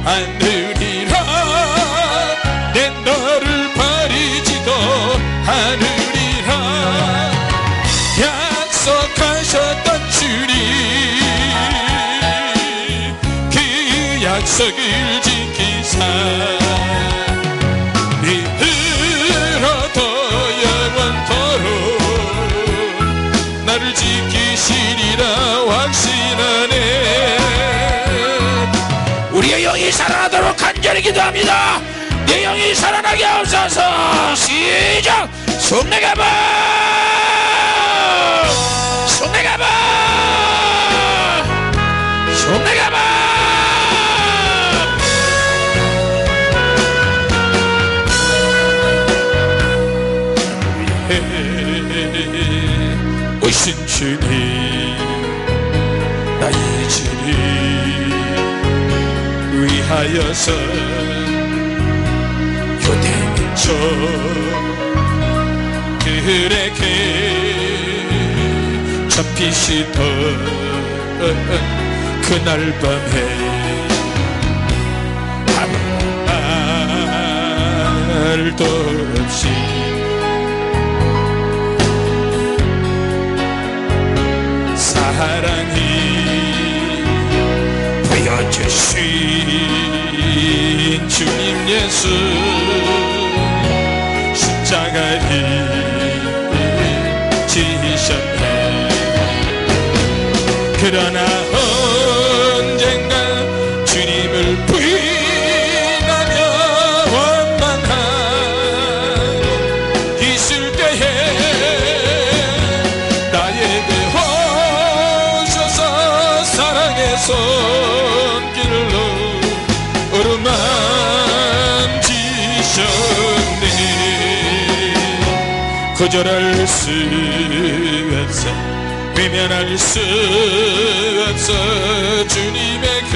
않으리라. 내 너를 버리지도 않으리라. 약속하셨던 주님, 그 약속을 지키사 이후로도 영원토록 나를 지키시리라 확신하네. 우리의 영이 살아나도록 간절히 기도합니다. 내 영이 살아나게 하옵소서. 시작. 성령의 불, 성령의 불, 성령의 불. 오신 주님, 나의 죄를 위하여서 요대민족 그에게 잡히시던 그날 밤에 아무 말도 없이 사랑이 보여주신 주님 예수 십자가에 지셨네. 그러나 언젠가 주님을 부인하며 원망하고 있을 때에 나에게 오셔서 사랑의 손길로 어루만지셨네. 거절할 수 없어, 외면할 수 없어. 주님의 그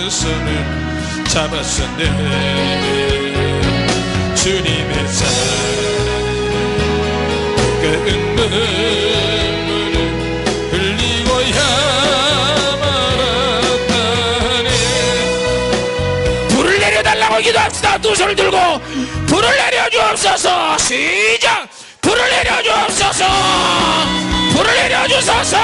손을 잡았었네. 주님의 사랑은 눈물을 흘리고야 말았다네. 불을 내려달라고 기도합시다. 두 손을 들고 불을 내려주옵소서. 시작. 불을 내려주옵소서. 불을 내려주소서.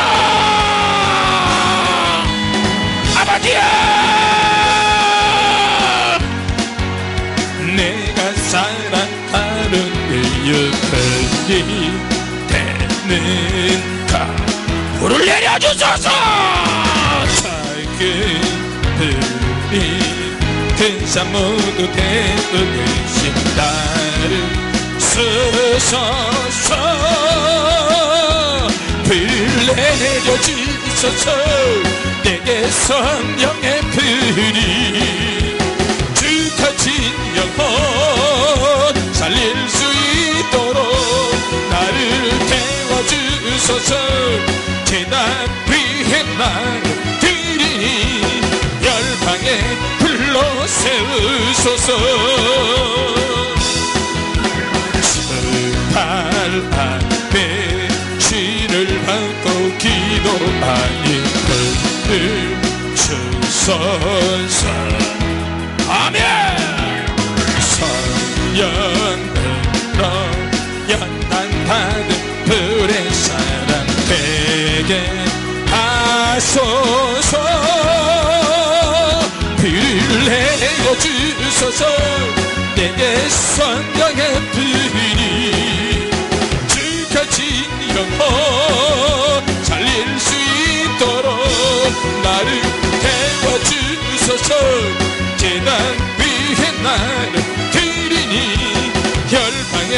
유익이 되는가 불을 내려주소서 자기들이 큰 산 모두 대으신 나를 쓰소서 불을 내려주소서 내게 성령의 불이 죽어진 영혼 살릴 수 있도록 나를 태워주소서 재단 위에 나를 드리니 열방에 불러 세우소서 발 앞에 시를 받고 기도하니 불을 주소서 아멘 성령으로 연단받은 불의 사랑 되게 하소서 불을 내려주소서 내게 성령의 불이 죽어진 영혼 살릴 수 있도록 나를 태워주소서 재단 위에 나를 드리니 열방에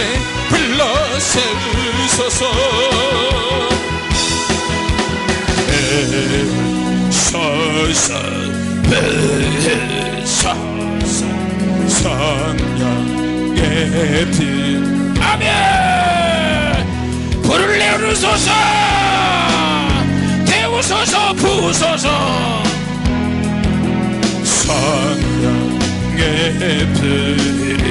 불러 세우소서 서서 성령의 불 아멘 불을 내려주소서 태우소서 부으소서 성령의 불이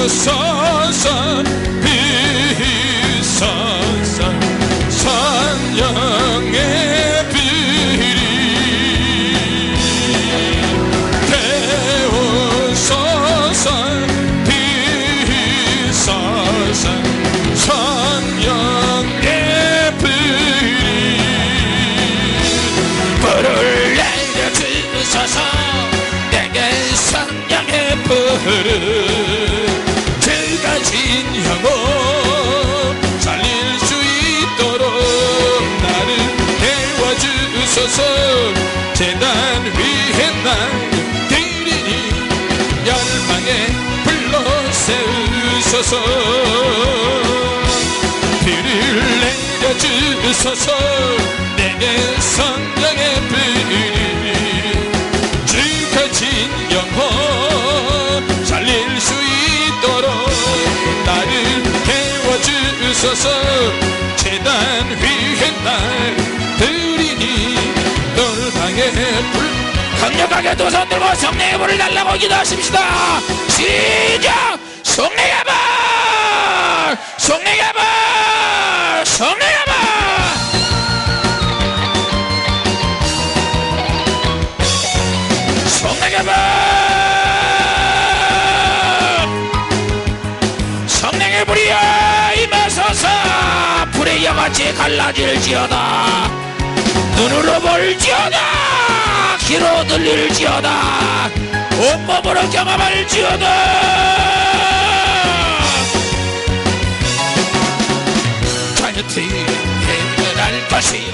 태우소서 비소서 성령의 불이 태우소서 비소서 성령의 불이 불을 내려주소서 내게 성령의 불을 죽어진 영혼 살릴 수 있도록 나를 태워주소서 재단 위에 나를 드리니 열방에 불러 세우소서 불을 내려주소서 내게 성령의 불이 죽어진 영혼 살릴 수 있도록 나를 태워주소서 재단 위에 날 드리니 열방에 불 강력하게 두 손 들고 성령의 불을 달라고 기도하십시다. 시작! 성령의 불! 성령의 불! 성령의 불! 성령의 불! 성령의 불이여 임하소서 불의 영같이 갈라질지어다 눈으로 볼지어다 귀로 들릴지어다 온몸으로 경험할지어다 자녀들이 해결할 것이요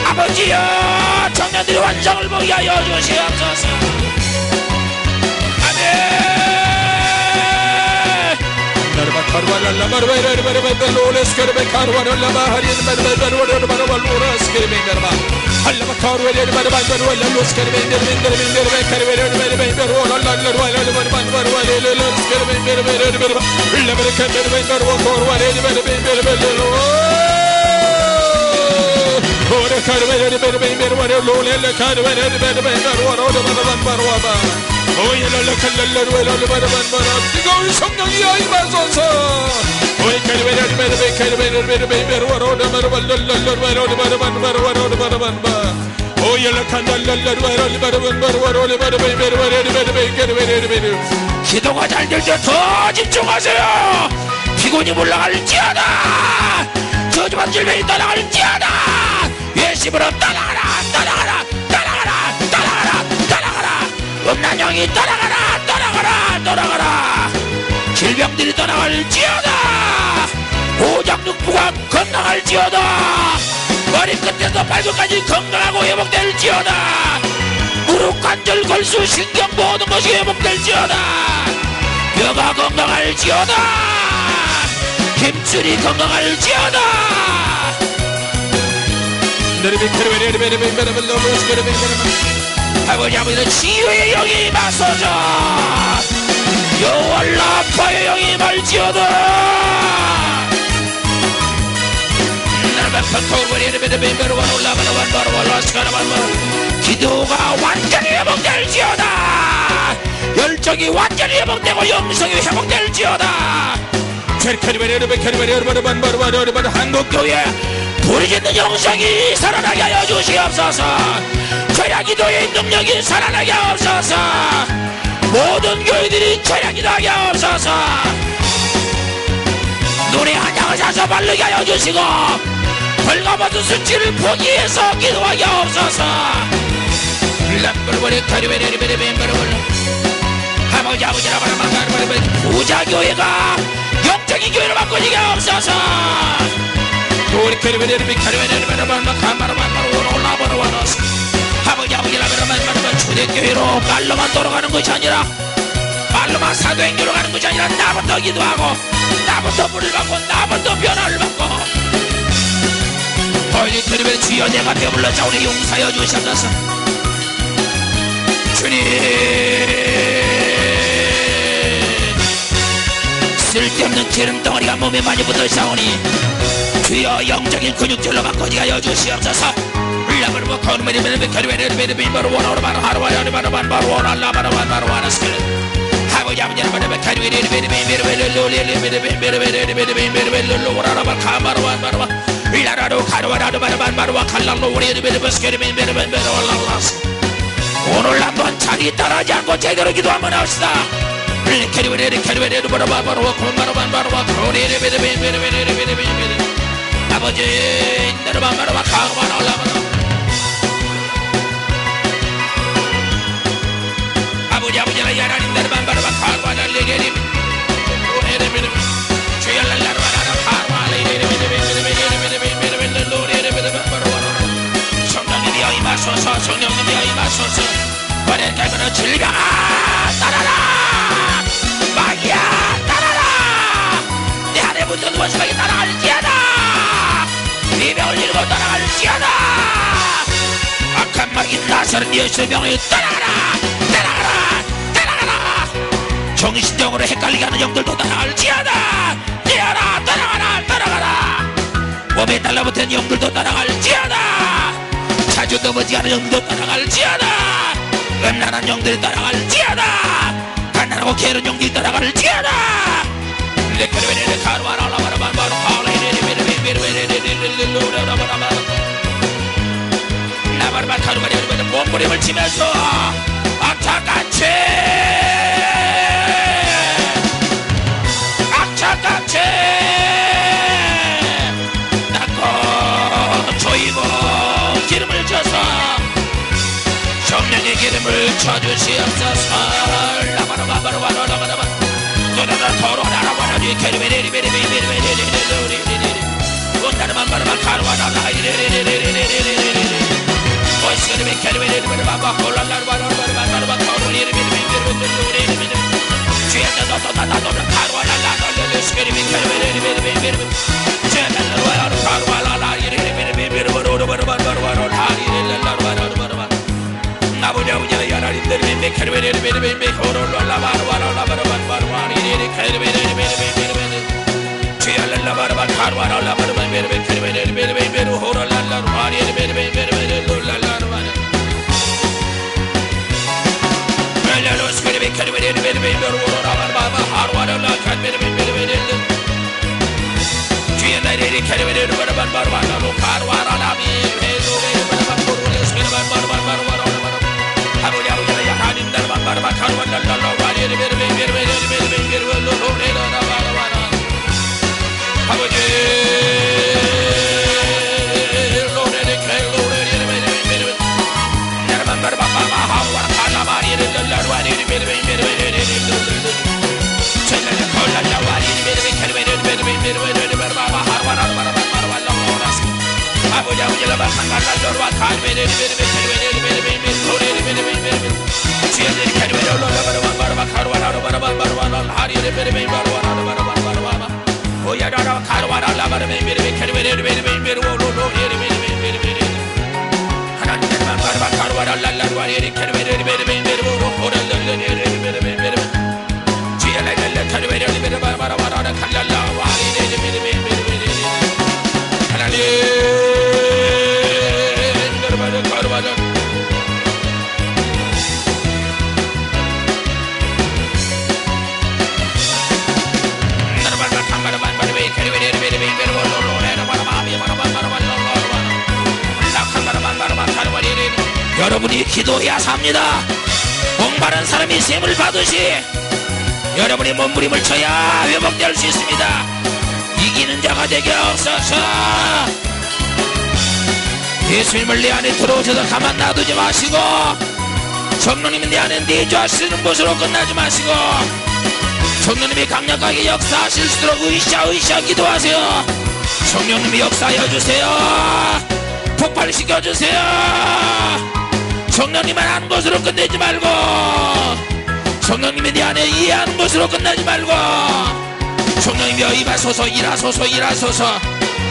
아버지여 청년들의 완성을 보게 하여 주시옵소서 아멘 뜨거운 성령이여 임하소서 기도가 잘 될 때 더 집중하세요. 피곤이 올라갈지어다 저주받은 질병이 떠나갈지어다 예심으로 떠나가라 떠나가라 떠나가라 떠나가라 떠나가라 음란 영이 떠나가라 병들이 떠나갈지어다. 오장육부가 건강할지어다. 머리끝에서 발끝까지 건강하고 회복될지어다. 무릎 관절 골수 신경 모든 것이 회복될지어다. 뼈가 건강할지어다. 힘줄이 건강할지어다. 아버지 아버지는 치유의 영이 맞서자. 여호와라파의 영이 말지어다. 기도가 완전히 회복될지어다. 열정이 완전히 회복되고 영성이 회복될지어다. 한국교회 부르짖는 영성이 살아나게 하여 주시옵소서. 철야기도의 능력이 살아나게 하옵소서. 모든 교회들이 철야기도하게 하옵소서. 노래 한양을 사서 바르게 하여 주시고 벌거벗은 수치를 포기해서 기도하게 하옵소서. 부자교회가 영적인 교회로 바꾸게 하옵소서. 초대교회로 말로만 돌아가는 것이 아니라 말로만 사도행교로 가는 것이 아니라 나부터 기도하고 나부터 물을 받고 나부터 변화를 받고 너희들 그리면 주여 내가 배불러자 우리 용사여 주시옵소서. 주님 쓸데없는 기름덩어리가 몸에 많이 붙어있사오니 주여 영적인 근육질로 바꾸게 하여 주시옵소서. 오늘 한번 자기 따라하지 않고 제대로 기도 한번 합시다. 아버지 아버지라 하나님 나를 바로 가관을 내게리 성령님이 임하소서. 성령님이 임하소서. 원해가면 질병아 따라라. 마귀야 따라라. 내 안에 붙은 원수가 따라갈지어다. 비명을 지르고 따라갈지어다. 악한 마귀 나서는 예수의 명을 따라가라. 정신적으로 헷갈리게 하는 영들도 따라갈지어다. 뛰어라 따라가라. 몸에 달라붙은 영들도 따라갈지어다. 자주 넘어지게 하는 영들도 따라갈지어다. 음란한 영들이 따라갈지어다. 간단하고 게으른 영들이 따라갈지어다. 몸부림을 치면서 악착같이 닦고 조이고 기름을 줘서 성령의 기름을 쳐주시옵소서. 여러분이 기도해야 삽니다. 복마른 사람이 셈을 받으시 여러분이 몸부림을 쳐야 회복될 수 있습니다. 이기는 자가 되게 없어서 예수님을 내 안에 들어오셔서 가만 놔두지 마시고 성령님이 내 안에 내주하시는 것으로 끝나지 마시고 성령님이 강력하게 역사하실 수 있도록 으쌰 기도하세요. 성령님이 역사하여 주세요. 폭발시켜주세요. 성령님만 하는 것으로 끝내지 말고 성령님이 내 안에 이해하는 것으로 끝나지 말고 성령님이여 임하소서 일하소서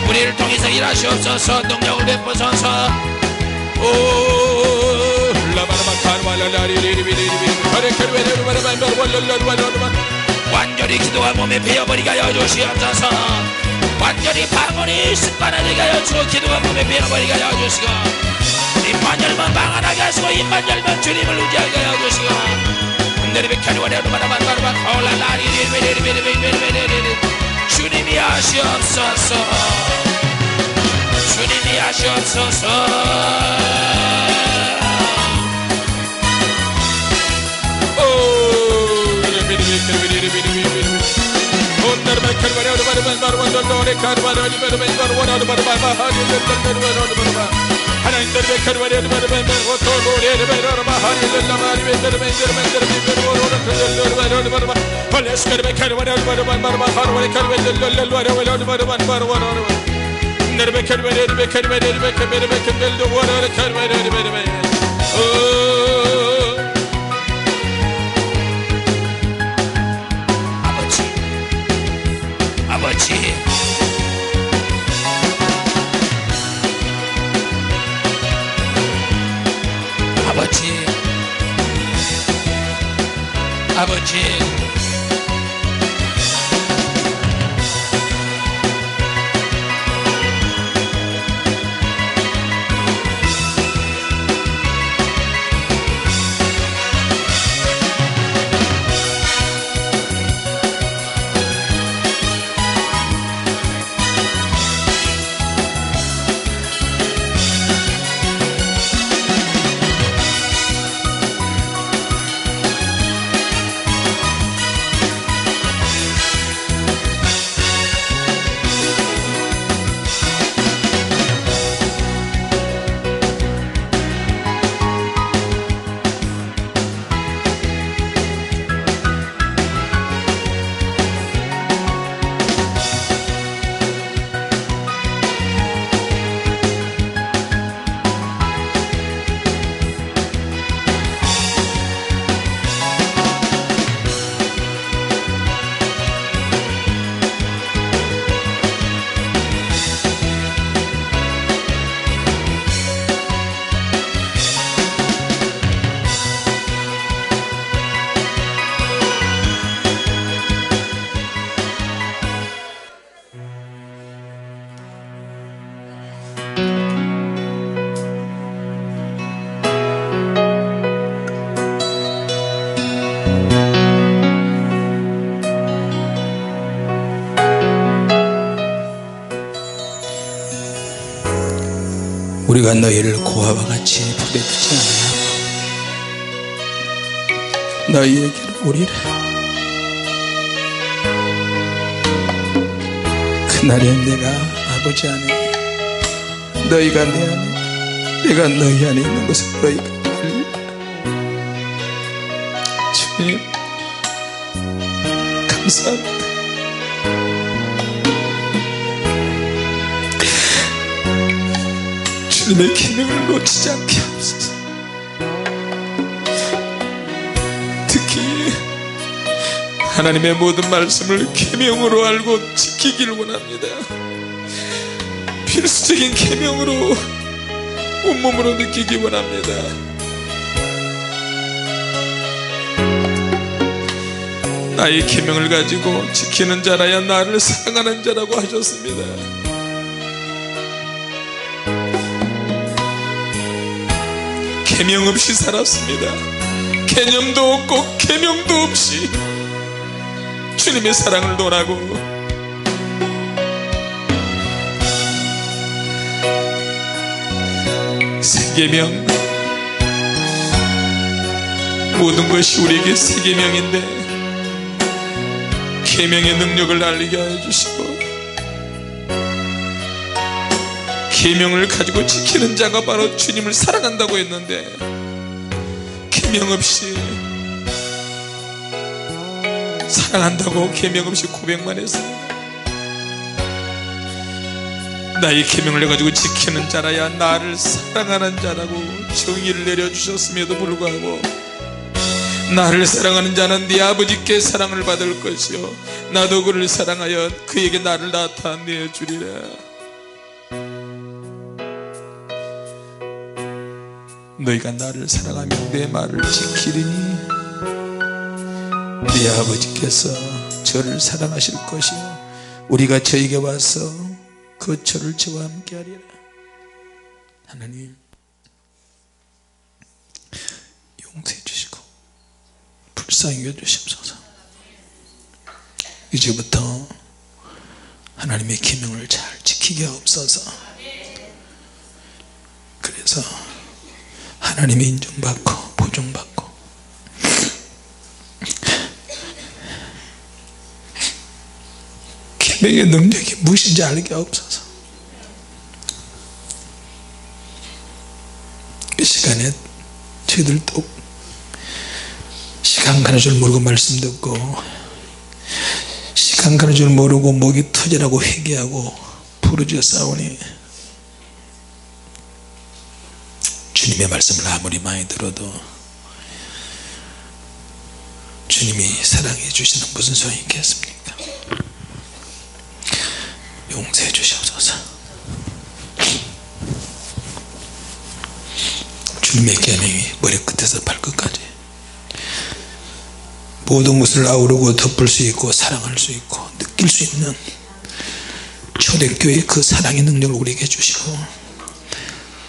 우리를 통해서 일하시옵소서. 능력을 베푸소서. 완전히 기도가 몸에 배어버리게 하여 주시옵소서. 완전히 방언이 습관화되게 하여 주시고 기도가 몸에 배어버리게 하여 주시고 입만 열면 방언하게 하시고 입만 열면 주님을 의지하게 하여 주시고 주님이 하시옵소서. 주님이 하시옵소서. 아버지 우리가 너희를 고아와 같이 버려두지 않으나 너희에게로 오리라. 그날에 내가 아버지 안에 너희가 내 안에 내가 너희 안에 있는 것을 너희가 알리라. 주님 감사합니다. 주님의 계명을 놓치지 않게 하옵소서. 특히 하나님의 모든 말씀을 계명으로 알고 지키기를 원합니다. 필수적인 계명으로 온몸으로 느끼기 원합니다. 나의 계명을 가지고 지키는 자라야 나를 사랑하는 자라고 하셨습니다. 계명 없이 살았습니다. 개념도 없고 계명도 없이 주님의 사랑을 논하고 새 계명, 모든 것이 우리에게 새 계명인데 계명의 능력을 알리게 하여 주시고 계명을 가지고 지키는 자가 바로 주님을 사랑한다고 했는데 계명 없이 사랑한다고 계명 없이 고백만 했습니다. 나의 계명을 가지고 지키는 자라야 나를 사랑하는 자라고 정의를 내려주셨음에도 불구하고 나를 사랑하는 자는 네 아버지께 사랑을 받을 것이요 나도 그를 사랑하여 그에게 나를 나타내 주리라. 너희가 나를 사랑하면 내 말을 지키리니 네 아버지께서 저를 사랑하실 것이요 우리가 저에게 와서 거처를 저와 함께 하리라. 하나님 용서해 주시고 불쌍히 여주시옵소서. 이제부터 하나님의 계명을 잘 지키게 하옵소서. 그래서 하나님의 인정받고 보존받고 계명의 능력이 무엇인지 알게 하옵소서. 이 시간에 저희들도 시간 가는 줄 모르고 말씀 듣고 시간 가는 줄 모르고 목이 터지라고 회개하고 부르짖어 싸우니 주님의 말씀을 아무리 많이 들어도 주님이 사랑해 주시는 무슨 소용이 있겠습니까? 용서해 주시옵소서. 주님의 계명이 머리끝에서 발끝까지 모든 것을 아우르고 덮을 수 있고 사랑할 수 있고 느낄 수 있는 초대교회의 그 사랑의 능력을 우리에게 주시고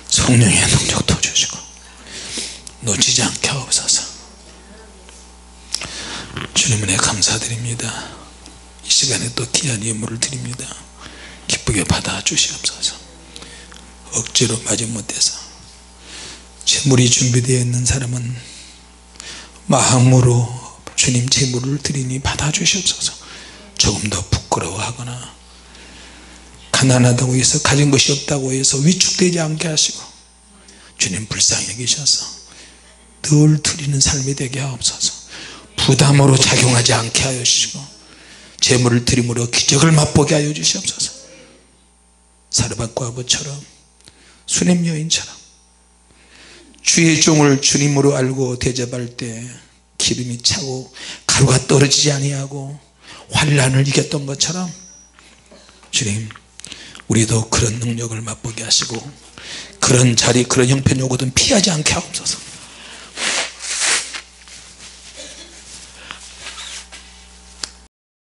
성령의 능력도 주시고 놓치지 않게 하옵소서. 주님 은혜 감사드립니다. 이 시간에 또 귀한 예물을 드립니다. 기쁘게 받아 주시옵소서. 억지로 마지못해서 제물이 준비되어 있는 사람은 마음으로 주님 제물을 드리니 받아 주시옵소서. 조금 더 부끄러워하거나 가난하다고 해서 가진 것이 없다고 해서 위축되지 않게 하시고 주님 불쌍히 여기셔서 늘 드리는 삶이 되게 하옵소서. 부담으로 작용하지 않게 하여 주시고 제물을 드림으로 기적을 맛보게 하여 주시옵소서. 사르밧과 아버처럼 수냄 여인처럼 주의 종을 주님으로 알고 대접할 때 기름이 차고 가루가 떨어지지 아니하고 환난을 이겼던 것처럼 주님 우리도 그런 능력을 맛보게 하시고 그런 자리 그런 형편이 오거든 피하지 않게 하옵소서.